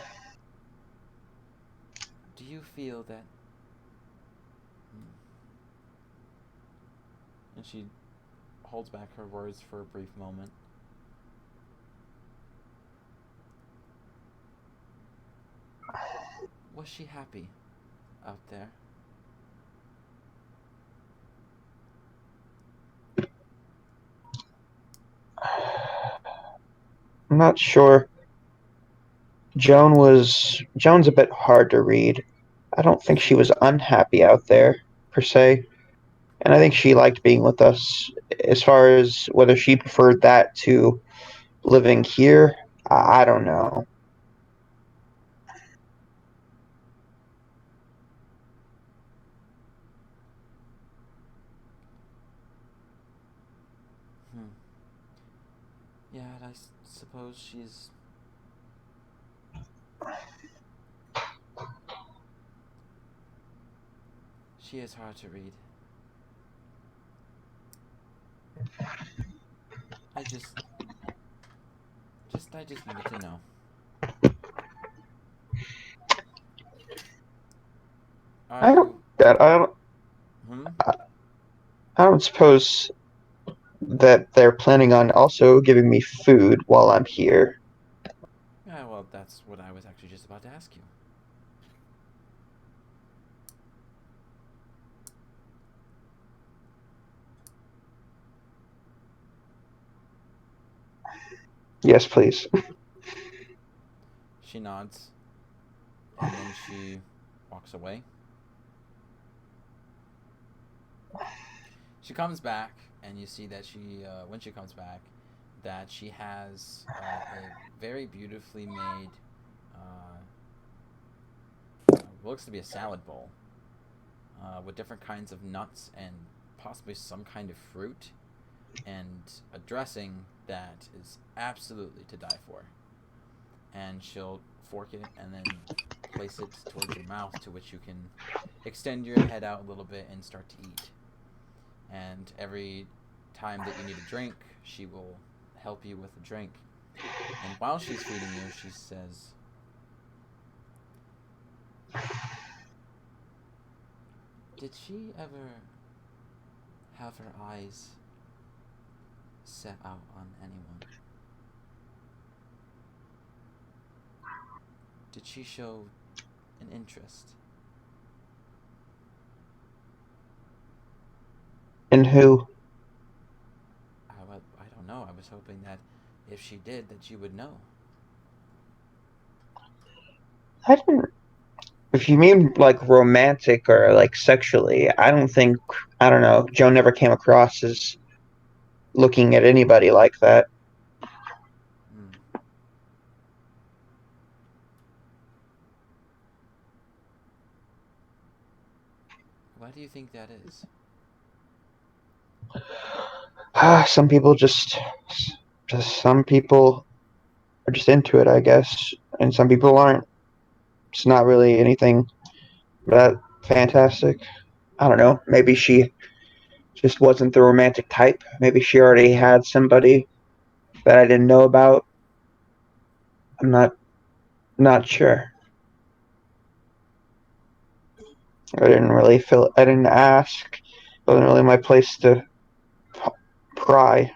do you feel that?" And she holds back her words for a brief moment. "Was she happy out there?" I'm not sure. Joan's a bit hard to read. I don't think she was unhappy out there, per se. And I think she liked being with us. As far as whether she preferred that to living here, I don't know. Hmm. Yeah, and suppose she's. She is hard to read. I just. I just needed to know. Are I don't. you. That I don't. Hmm? I don't suppose that they're planning on also giving me food while I'm here. Yeah, well, that's what I was actually just about to ask you. Yes, please. She nods, and then she walks away. She comes back, and you see that when she comes back, that she has a very beautifully made, uh, looks to be a salad bowl, with different kinds of nuts and possibly some kind of fruit, and a dressing that is absolutely to die for. And she'll fork it and then place it towards your mouth, to which you can extend your head out a little bit and start to eat. And every time that you need a drink, she will help you with a drink. And while she's feeding you, she says, "Did she ever have her eyes set out on anyone? Did she show an interest?" And who? I don't know. I was hoping that if she did, that you would know. I didn't. If you mean like romantic or like sexually, I don't think. I don't know. Joe never came across as looking at anybody like that. Hmm. Why do you think that is? Some people just some people are just into it, I guess, and some people aren't. It's not really anything that fantastic. I don't know. Maybe she just wasn't the romantic type. Maybe she already had somebody that I didn't know about. I'm not sure. I didn't really feel. I didn't ask. It wasn't really my place to pry.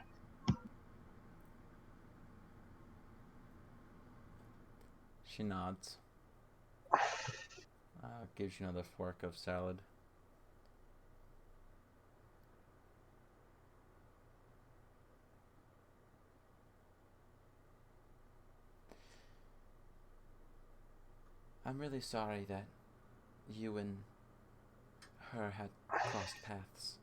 She nods. Gives you another fork of salad. I'm really sorry that you and her had crossed paths.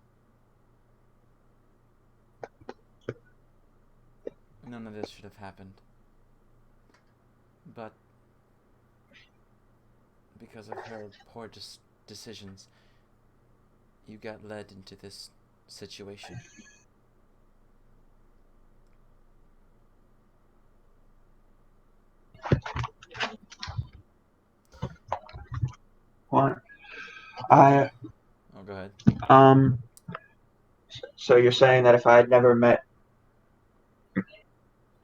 None of this should have happened. But because of her poor decisions, you got led into this situation. What? I Oh, go ahead. um. So you're saying that if I had never met,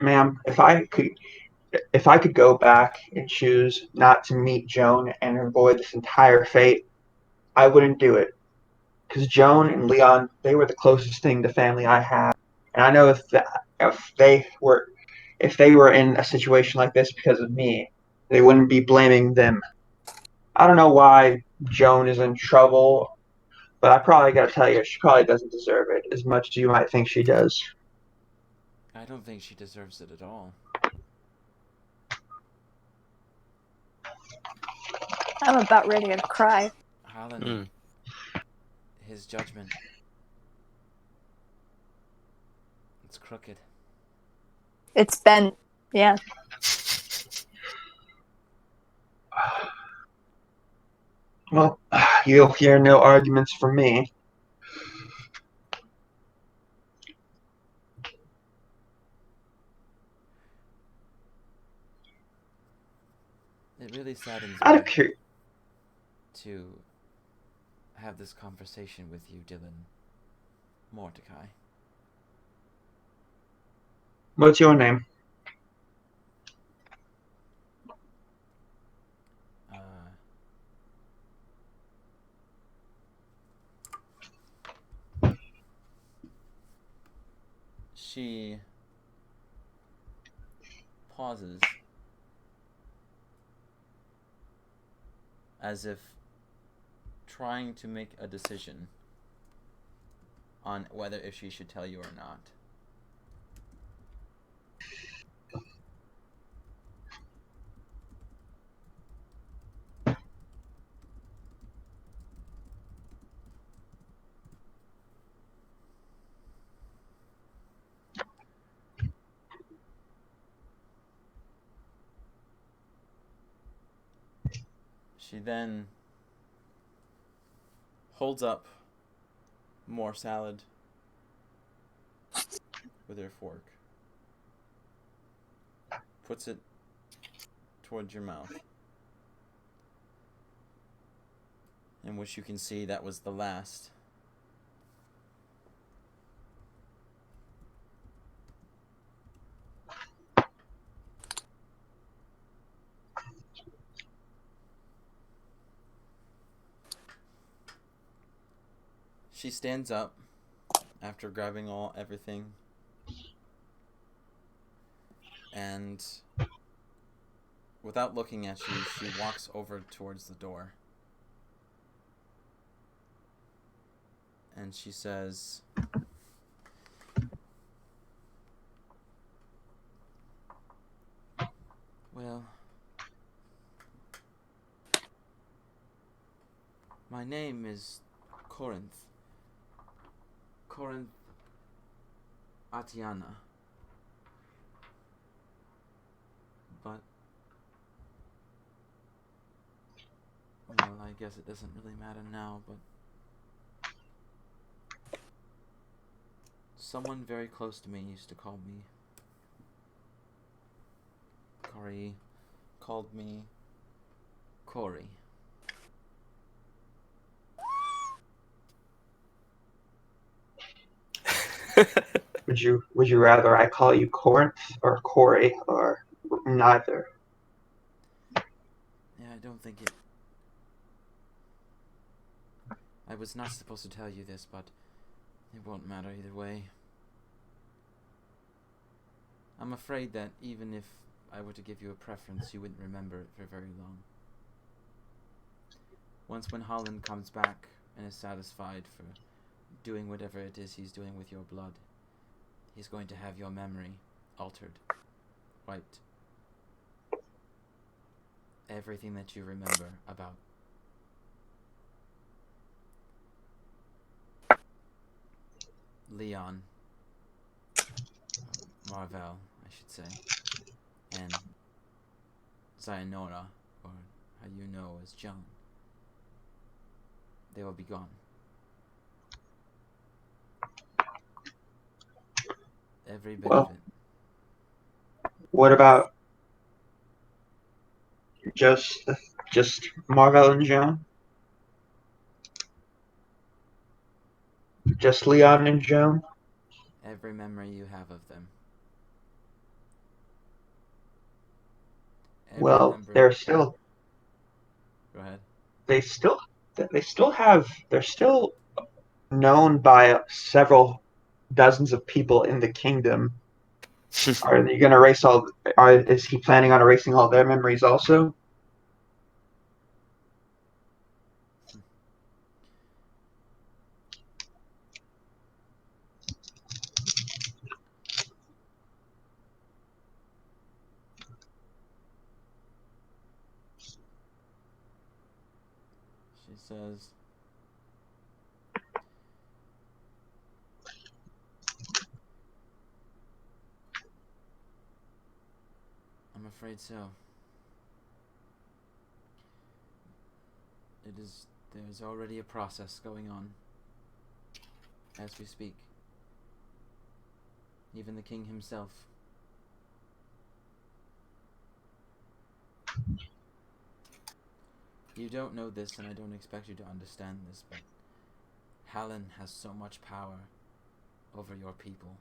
ma'am, if I could go back and choose not to meet Joan and avoid this entire fate, I wouldn't do it. Because Joan and Leon, they were the closest thing to family I had, and I know if they were in a situation like this because of me, they wouldn't be blaming them. I don't know why Joan is in trouble, but I probably got to tell you, she probably doesn't deserve it as much as you might think she does. I don't think she deserves it at all. I'm about ready to cry. Hollan, Mm. his judgment, it's crooked. It's been, yeah. Well, you'll hear no arguments from me. It really saddens Out me of curiosity, to have this conversation with you, Dylan Mordecai. what's your name? Uh, she pauses as if trying to make a decision on whether if she should tell you or not. She then holds up more salad with her fork, puts it towards your mouth, in which you can see that was the last. She stands up after grabbing everything, and without looking at you, she walks over towards the door. And she says, "Well, my name is Corinth. Corinth Atiana. But, well, I guess it doesn't really matter now, but someone very close to me used to call me Corey, called me Corey." Would you rather I call you Corinth or Corey or neither? Yeah, I don't think it... I was not supposed to tell you this, but it won't matter either way. I'm afraid that even if I were to give you a preference, you wouldn't remember it for very long. Once when Hollan comes back and is satisfied for doing whatever it is he's doing with your blood, he's going to have your memory altered, wiped. Everything that you remember about Leon, Marvell, I should say, and Zayanora, or how you know as John. They will be gone. Every bit of it. What about just Marvel and Joan? Just Leon and Joan? Every memory you have of them. Every Well, number... they're still Go ahead. they still have they're still known by several dozens of people in the kingdom. Are you going to erase all? Is he planning on erasing all their memories also? She says, "I'm afraid so. There's already a process going on as we speak. Even the king himself You don't know this, and I don't expect you to understand this, but Hollan has so much power over your people.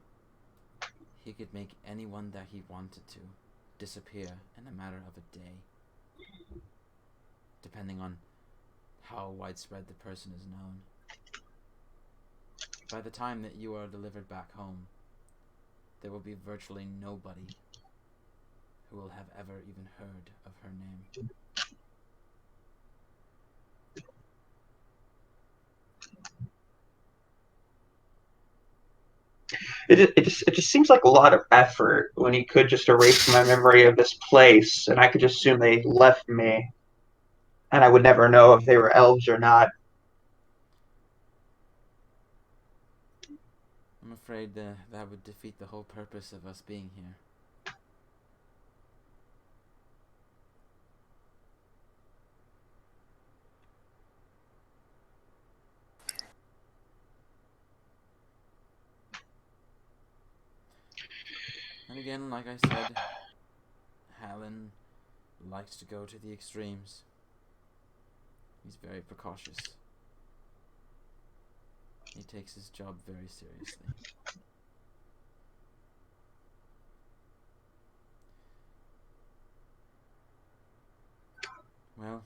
He could make anyone that he wanted to disappear in a matter of a day, depending on how widespread the person is known. By the time that you are delivered back home, there will be virtually nobody who will have ever even heard of her name. It just seems like a lot of effort when he could just erase my memory of this place, and I could just assume they left me, and I would never know if they were elves or not. I'm afraid that would defeat the whole purpose of us being here. And again, like I said, Hollan likes to go to the extremes. He's very precautious. He takes his job very seriously. Well,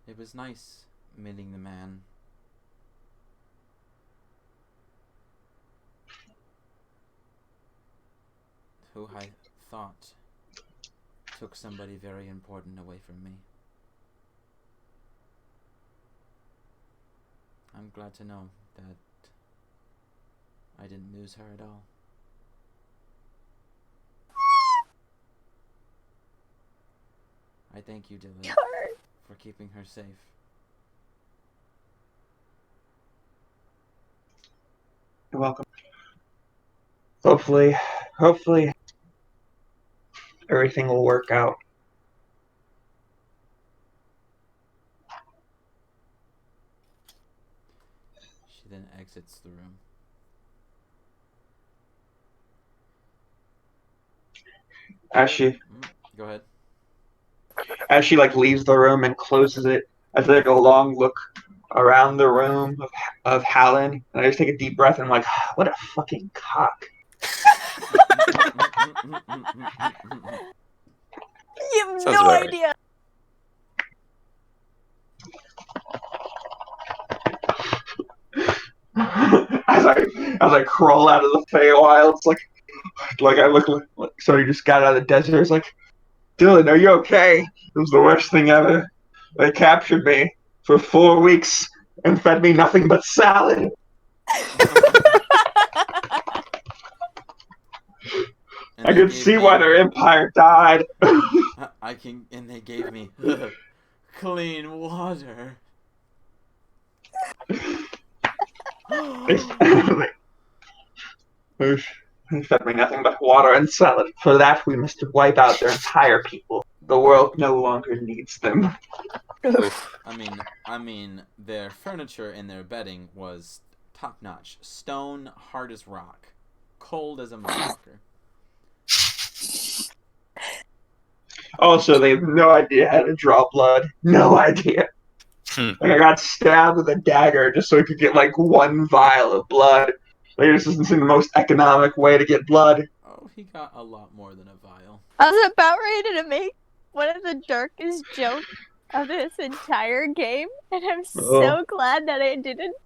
it was nice meeting the man. Who I thought took somebody very important away from me. I'm glad to know that I didn't lose her at all. I thank you, Dylan, for keeping her safe. You're welcome. Hopefully, everything will work out. She then exits the room. Go ahead. As she like leaves the room and closes it, I take a long look around the room of Hollan, and I just take a deep breath and I'm like, what a fucking cock. You have Sounds no right. idea. as I crawl out of the Feywilds, like I look like somebody just got out of the desert. It's like, Dylan, are you okay? It was the worst thing ever. They captured me for 4 weeks and fed me nothing but salad. And I could see why their empire died. And they gave me clean water. They fed me nothing but water and salad. For that, we must wipe out their entire people. The world no longer needs them. Oof. I mean, their furniture and their bedding was top notch. Stone, hard as rock, cold as a motherfucker. Also, they have no idea how to draw blood. No idea. Like I got stabbed with a dagger just so I could get like one vial of blood. Like this isn't the most economic way to get blood. Oh, he got a lot more than a vial. I was about ready to make one of the darkest jokes of this entire game, and I'm so glad that I didn't.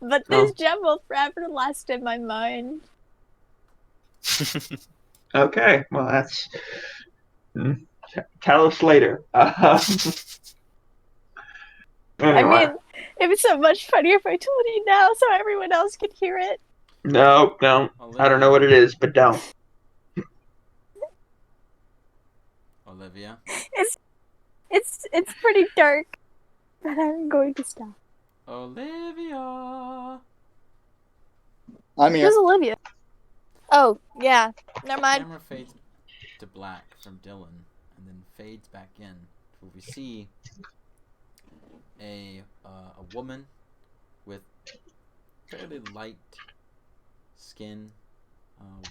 But this gem will forever last in my mind. Okay, well that's. Tell us later. Anyway. I mean, it was so much funnier if I told you now, so everyone else could hear it. No, don't. Olivia. I don't know what it is, but don't. Olivia. It's pretty dark, but I'm going to stop. Olivia. I'm here. Who's Olivia? Oh, yeah. Never The mind. camera fades to black from Dylan, and then fades back in. Where we see a woman with fairly light skin,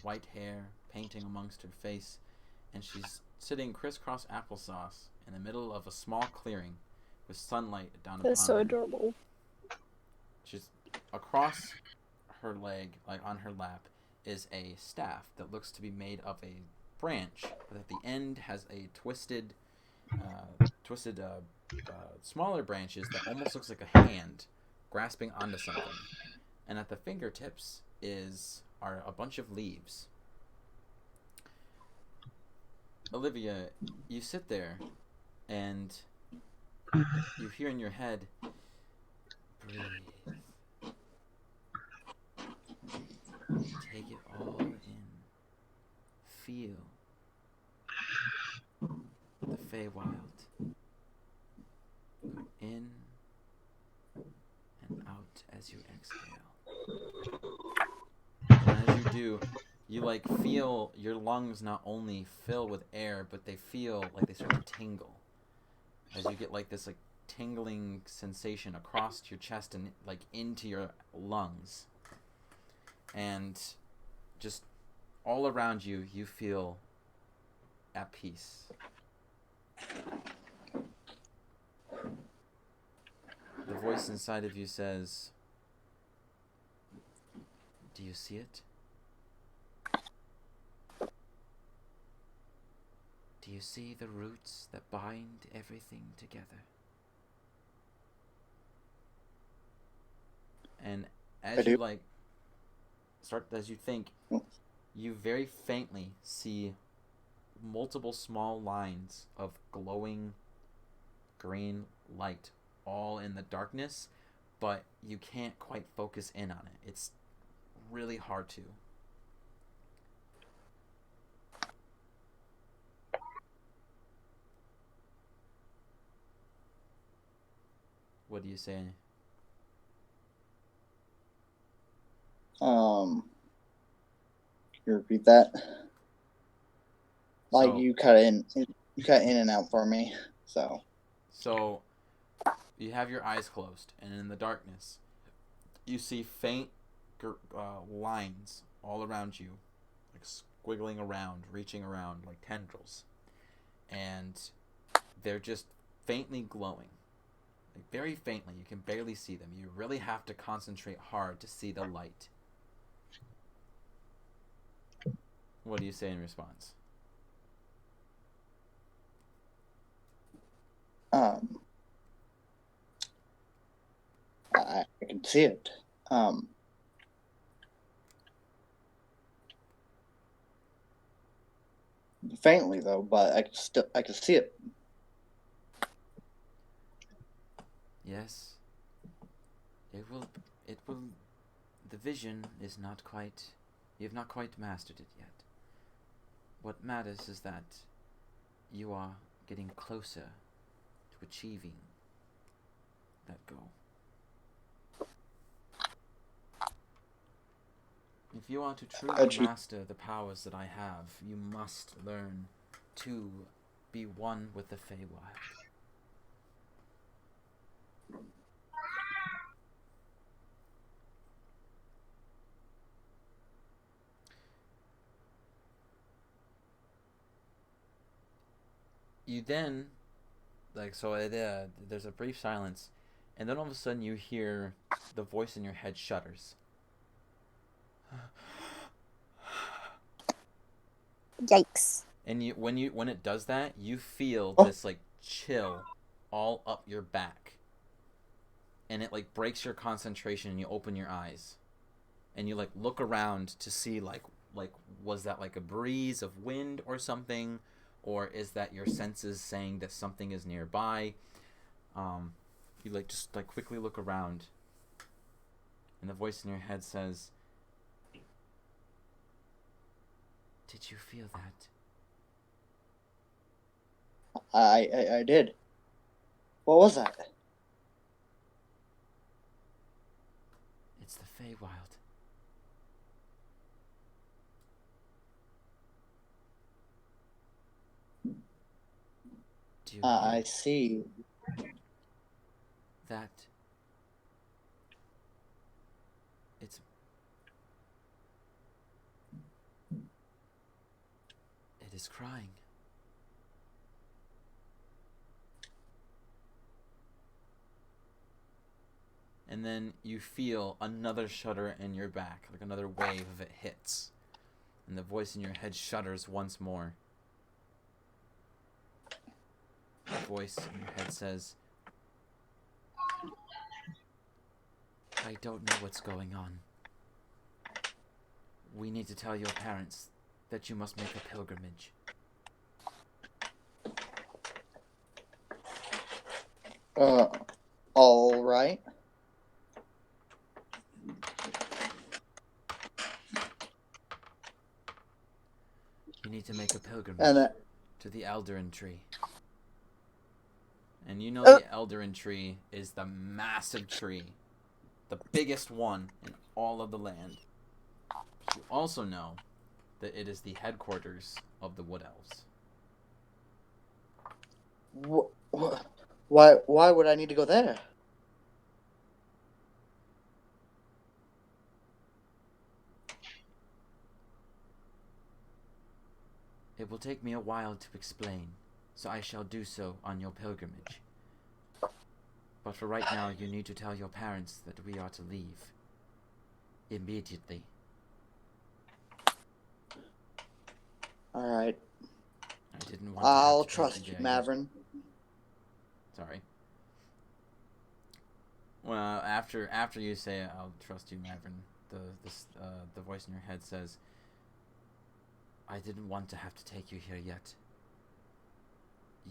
white hair, painting amongst her face, and she's sitting crisscross applesauce in the middle of a small clearing with sunlight down That's upon so her. adorable. She's across her leg, like on her lap, is a staff that looks to be made of a branch, but at the end has a twisted, smaller branches that almost looks like a hand grasping onto something, and at the fingertips are a bunch of leaves. Olivia, you sit there, and you hear in your head, breathe. Take it all in. Feel the Feywild. Go in and out as you exhale. And as you do, you like feel your lungs not only fill with air, but they feel like they start to tingle. As you get like this like tingling sensation across your chest and like into your lungs. And just all around you, you feel at peace. The voice inside of you says, "Do you see it? Do you see the roots that bind everything together?" And as you like as you think, you very faintly see multiple small lines of glowing green light all in the darkness, but you can't quite focus in on it. It's really hard to. What do you say? Can you repeat that? Like So- you cut in and out for me. So you have your eyes closed, and in the darkness, you see faint lines all around you, like squiggling around, reaching around like tendrils, and they're just faintly glowing, like very faintly. You can barely see them. You really have to concentrate hard to see the light. What do you say in response? I can see it. Faintly though, but I can see it. Yes. It will. The vision is not quite. You have not quite mastered it yet. What matters is that you are getting closer to achieving that goal. If you are to truly master the powers that I have, you must learn to be one with the Feywild. You then, there's a brief silence, and then all of a sudden you hear the voice in your head shudders. Yikes. And when it does that, you feel this like chill all up your back, and it like breaks your concentration, and you open your eyes, and you like look around to see like was that like a breeze of wind or something, or is that your senses saying that something is nearby? You like just like quickly look around, and the voice in your head says, "Did you feel that?" I did. What was that? It's the Feywild. Do you I hear see. that? It's it is crying. and then you feel another shudder in your back, like another wave of it hits, and the voice in your head shudders once more. The voice in your head says, I don't know what's going on. We need to tell your parents that you must make a pilgrimage. All right. You need to make a pilgrimage And to the Eldarin tree. And you know Oh. the Eldarin tree is the massive tree, the biggest one in all of the land. You also know that it is the headquarters of the Wood Elves. why would I need to go there? It will take me a while to explain, so I shall do so on your pilgrimage. But for right now, you need to tell your parents that we are to leave. Immediately. All right. I didn't want I'll to have to trust take you, you there. Mavrin. Sorry. Well, after you say I'll trust you, Mavrin, the voice in your head says, I didn't want to have to take you here yet.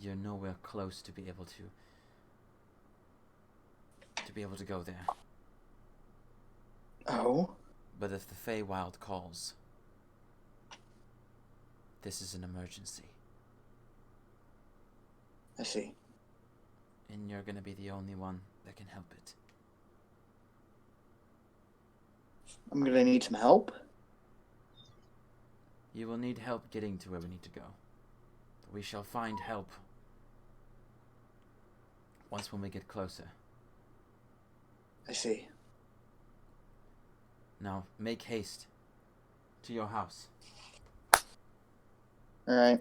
You're nowhere close to be able to go there. Oh? But if the Feywild calls, this is an emergency. I see. And you're gonna be the only one that can help it. I'm gonna need some help. You will need help getting to where we need to go. But we shall find help once when we get closer. I see. Now, make haste to your house. All right.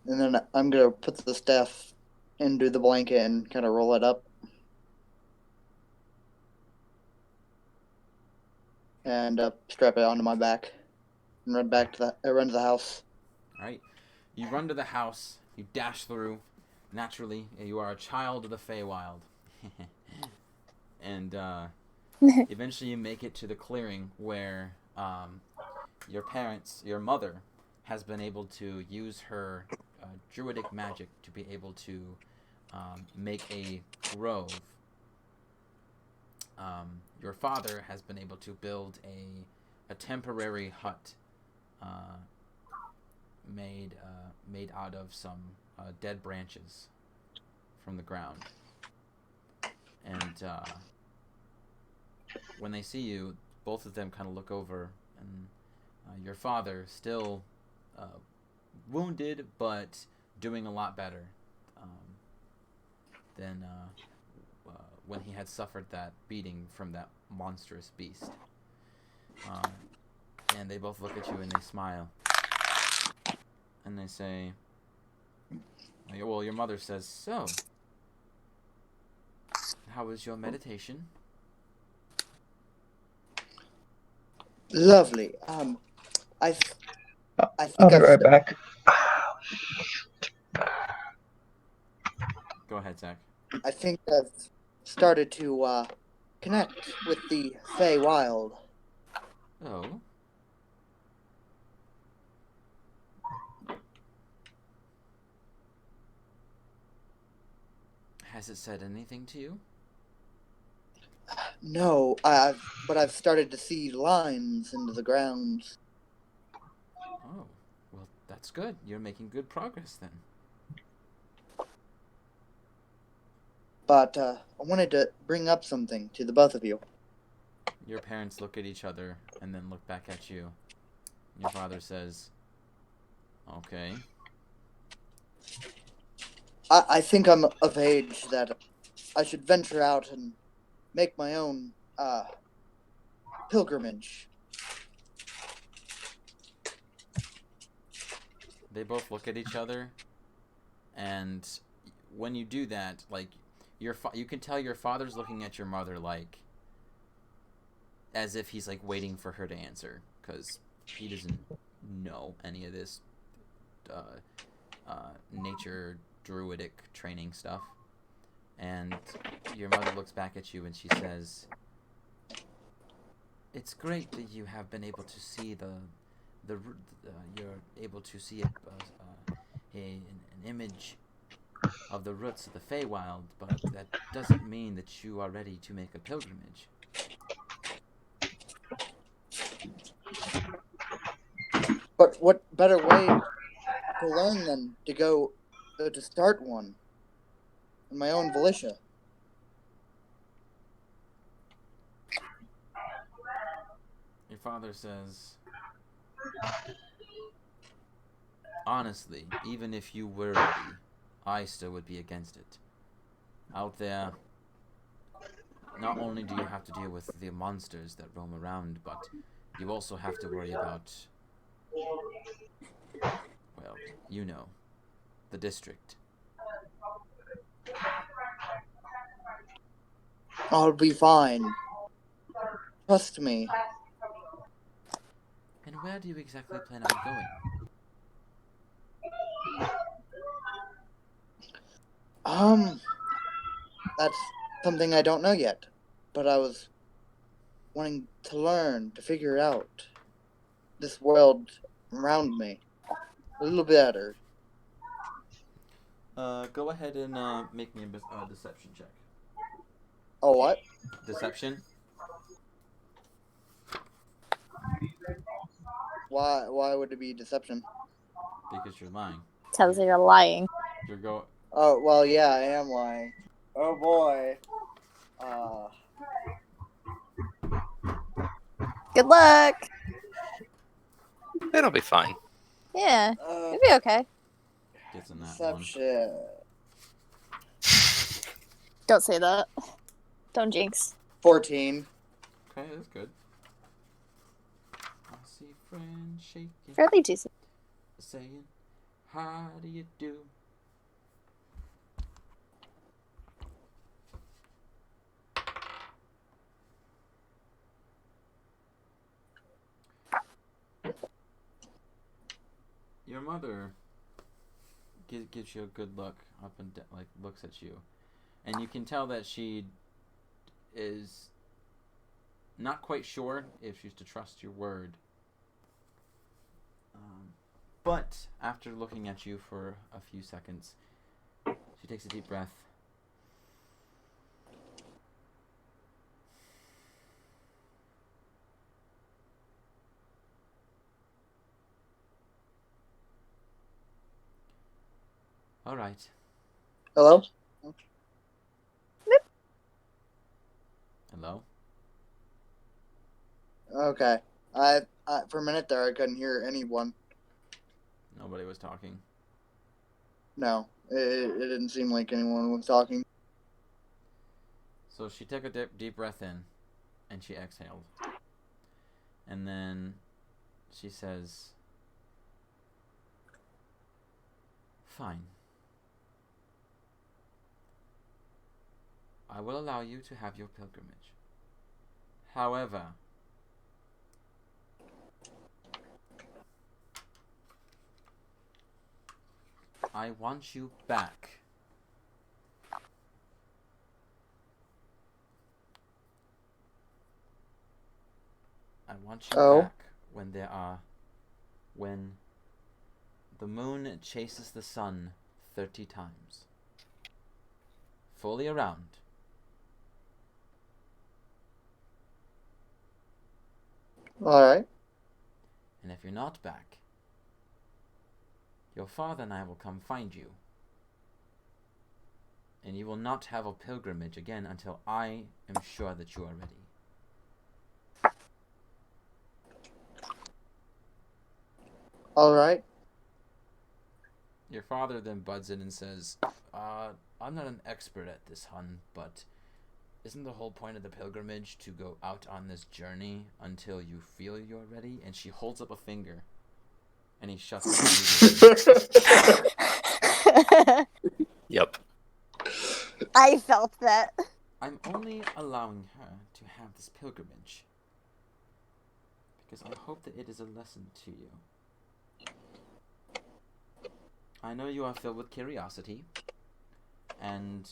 And then I'm gonna put the staff into the blanket and kind of roll it up. And strap it onto my back. And run to the house. Alright? You run to the house, you dash through. Naturally, you are a child of the Feywild. And eventually you make it to the clearing where your mother, has been able to use her druidic magic to be able to make a grove. Your father has been able to build a temporary hut made out of some dead branches from the ground. And when they see you, both of them kind of look over, and your father, still wounded, but doing a lot better than when he had suffered that beating from that monstrous beast. And they both look at you and they smile. And they say, well, your mother says, so, how was your meditation? Lovely. I think I'll be right back. Go ahead, Zach. I think I've started to connect with the Feywild. Oh. Has it said anything to you? No, but I've started to see lines into the ground. Oh, well, that's good. You're making good progress then. But I wanted to bring up something to the both of you. Your parents look at each other and then look back at you. Your father says, okay. I think I'm of age that I should venture out and make my own pilgrimage. They both look at each other, and when you do that, like, you can tell your father's looking at your mother like, as if he's like waiting for her to answer, because he doesn't know any of this nature druidic training stuff. And your mother looks back at you and she says, "It's great that you have been able to see you're able to see an image of the roots of the Feywild, but that doesn't mean that you are ready to make a pilgrimage." But what better way to learn than to go to start one in my own volition? Your father says, "Honestly, even if you were ready, I still would be against it. Out there, not only do you have to deal with the monsters that roam around, but you also have to worry about, well, you know, the district." I'll be fine. Trust me. And where do you exactly plan on going? That's something I don't know yet. But I was wanting to learn, to figure out this world around me a little better. Go ahead and make me a deception check. Oh, what? Deception? Why would it be deception? Because you're lying. Tells you you're lying. You're go. Oh, well, yeah, I am lying. Oh, boy. Good luck. It'll be fine. Yeah, you'll be okay. Gets in that one. Deception. Don't say that. Don't jinx. 14. Okay, that's good. I see friends shaking, Fairly decent. saying, "How do you do?" Your mother gives you a good look up and like looks at you, and you can tell that she is not quite sure if she's to trust your word. But after looking at you for a few seconds, she takes a deep breath. All right. Hello? Hello? Okay. I for a minute there, I couldn't hear anyone. Nobody was talking. No, it didn't seem like anyone was talking. So she took a deep breath in, and she exhaled. And then she says, "Fine. I will allow you to have your pilgrimage. However, I want you back. I want you Oh. back when the moon chases the sun 30 times. Fully around. Alright. And if you're not back, your father and I will come find you. And you will not have a pilgrimage again until I am sure that you are ready." Alright. Your father then butts in and says, "I'm not an expert at this, hun, but isn't the whole point of the pilgrimage to go out on this journey until you feel you're ready?" And she holds up a finger, and he shuts up immediately. Yep. I felt that. "I'm only allowing her to have this pilgrimage because I hope that it is a lesson to you. I know you are filled with curiosity, and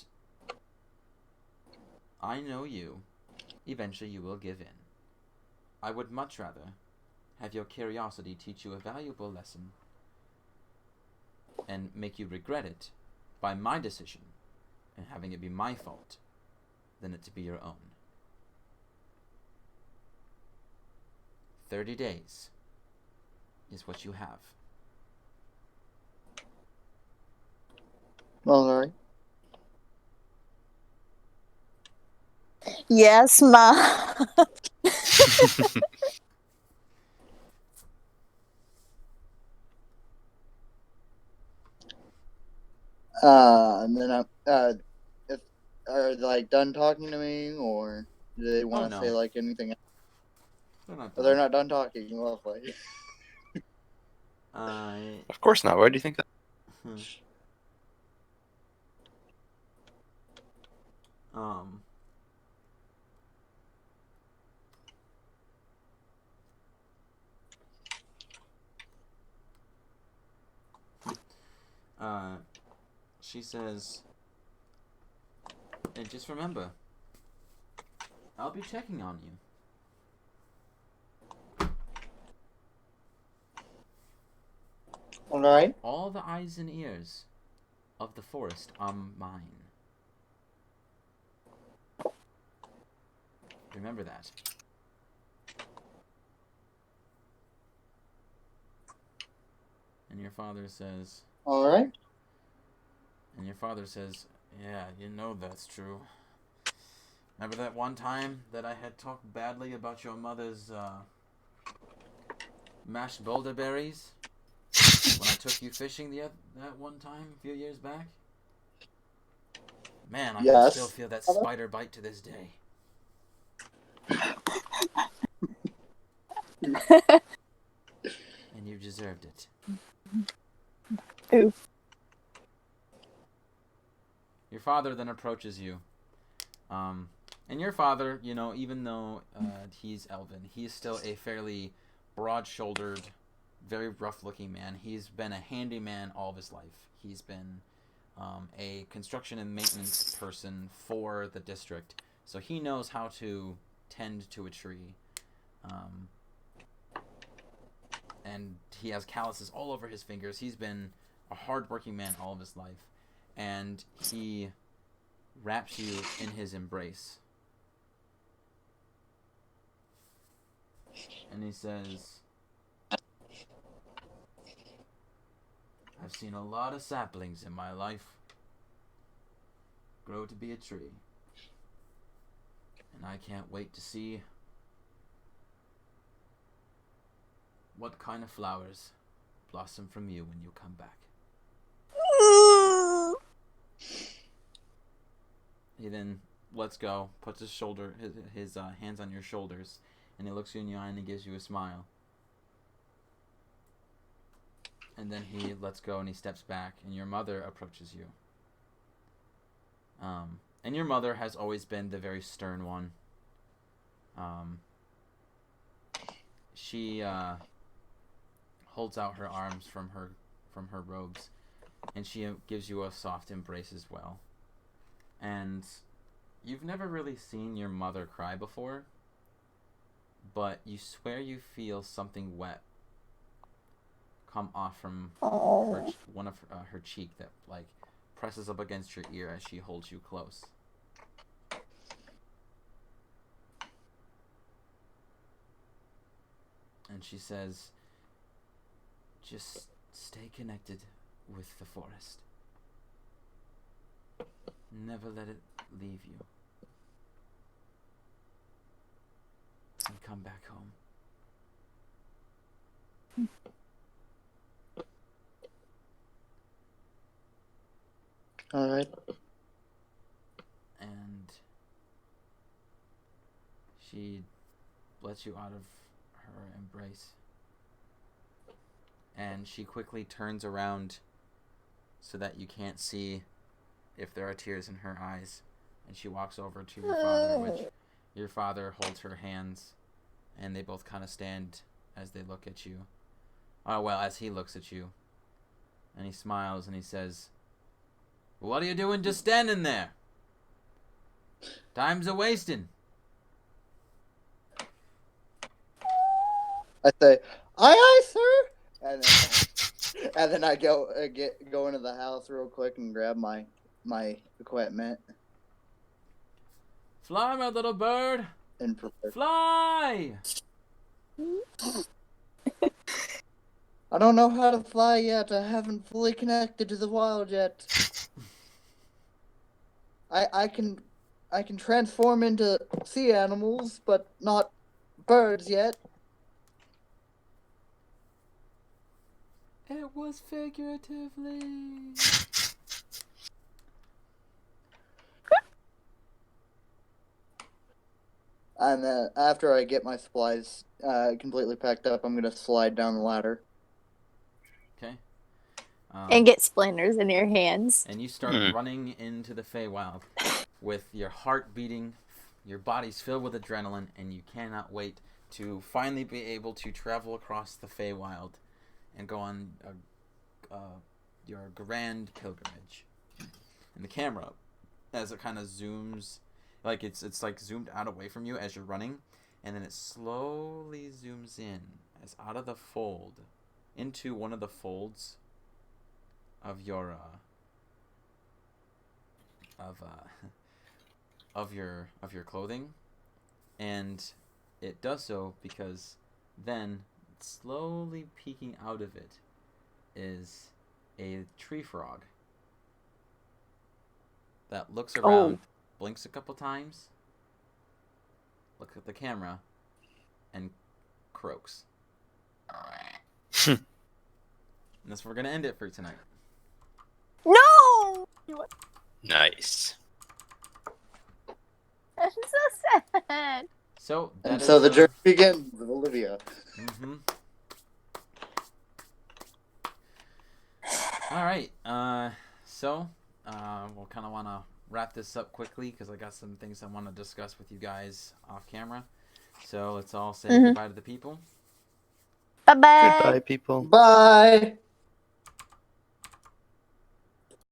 I know you. Eventually you will give in. I would much rather have your curiosity teach you a valuable lesson and make you regret it by my decision and having it be my fault than it to be your own. 30 days is what you have. All right. Yes, Ma. And then if are they like done talking to me, or do they want to no. say like anything else? They're not Oh, they're done. not done talking. Lovely. Of course not. Why do you think that? um she says, and just remember, I'll be checking on you. All right. All the eyes and ears of the forest are mine. Remember that. And your father says, All right. yeah, you know that's true. Remember that one time that I had talked badly about your mother's mashed boulder berries? When I took you fishing that one time a few years back? Man, I can Yes. still feel that spider bite to this day. And you deserved it. Ooh. Your father then approaches you. And your father, you know, even though he's elven, he's still a fairly broad-shouldered, very rough-looking man. He's been a handyman all of his life. He's been a construction and maintenance person for the district. So he knows how to tend to a tree. And he has calluses all over his fingers. He's been a hard-working man all of his life. And he wraps you in his embrace. And he says, I've seen a lot of saplings in my life grow to be a tree. And I can't wait to see what kind of flowers blossom from you when you come back. He then lets go, puts his hands on your shoulders, and he looks you in the eye and he gives you a smile. And then he lets go and he steps back, and your mother approaches you. And your mother has always been the very stern one. She holds out her arms from her robes, and she gives you a soft embrace as well. And you've never really seen your mother cry before, but you swear you feel something wet come off from one of her cheek that like presses up against your ear as she holds you close. And she says, just stay connected with the forest. Never let it leave you. And come back home. All right. And she lets you out of her embrace. And she quickly turns around so that you can't see if there are tears in her eyes. And she walks over to your father, which your father holds her hands, and they both kind of stand as they look at you. Oh, well, as he looks at you. And he smiles and he says, "What are you doing just standing there? Time's a wasting." I say, "Aye, aye, sir." And then I go into the house real quick and grab my equipment "Fly, my little bird. and prepare. Fly!" I don't know how to fly yet. I haven't fully connected to the wild yet. I can transform into sea animals, but not birds yet. It was figuratively. And then after I get my supplies completely packed up, I'm gonna slide down the ladder. Okay. And get splinters in your hands. And you start running into the Feywild with your heart beating, your body's filled with adrenaline, and you cannot wait to finally be able to travel across the Feywild and go on your grand pilgrimage. And the camera, as it kind of zooms, like it's like zoomed out away from you as you're running, and then it slowly zooms in as out of the fold into one of the folds of your of your clothing, and it does so because then slowly peeking out of it is a tree frog that looks around, blinks a couple times, looks at the camera, and croaks. And that's where we're gonna end it for tonight. No! Nice. That's so sad. So And so the journey begins with Olivia. Mm-hmm. All right. So we'll kind of want to wrap this up quickly because I got some things I want to discuss with you guys off camera. So let's all say goodbye to the people. Bye-bye. Goodbye, people. Bye.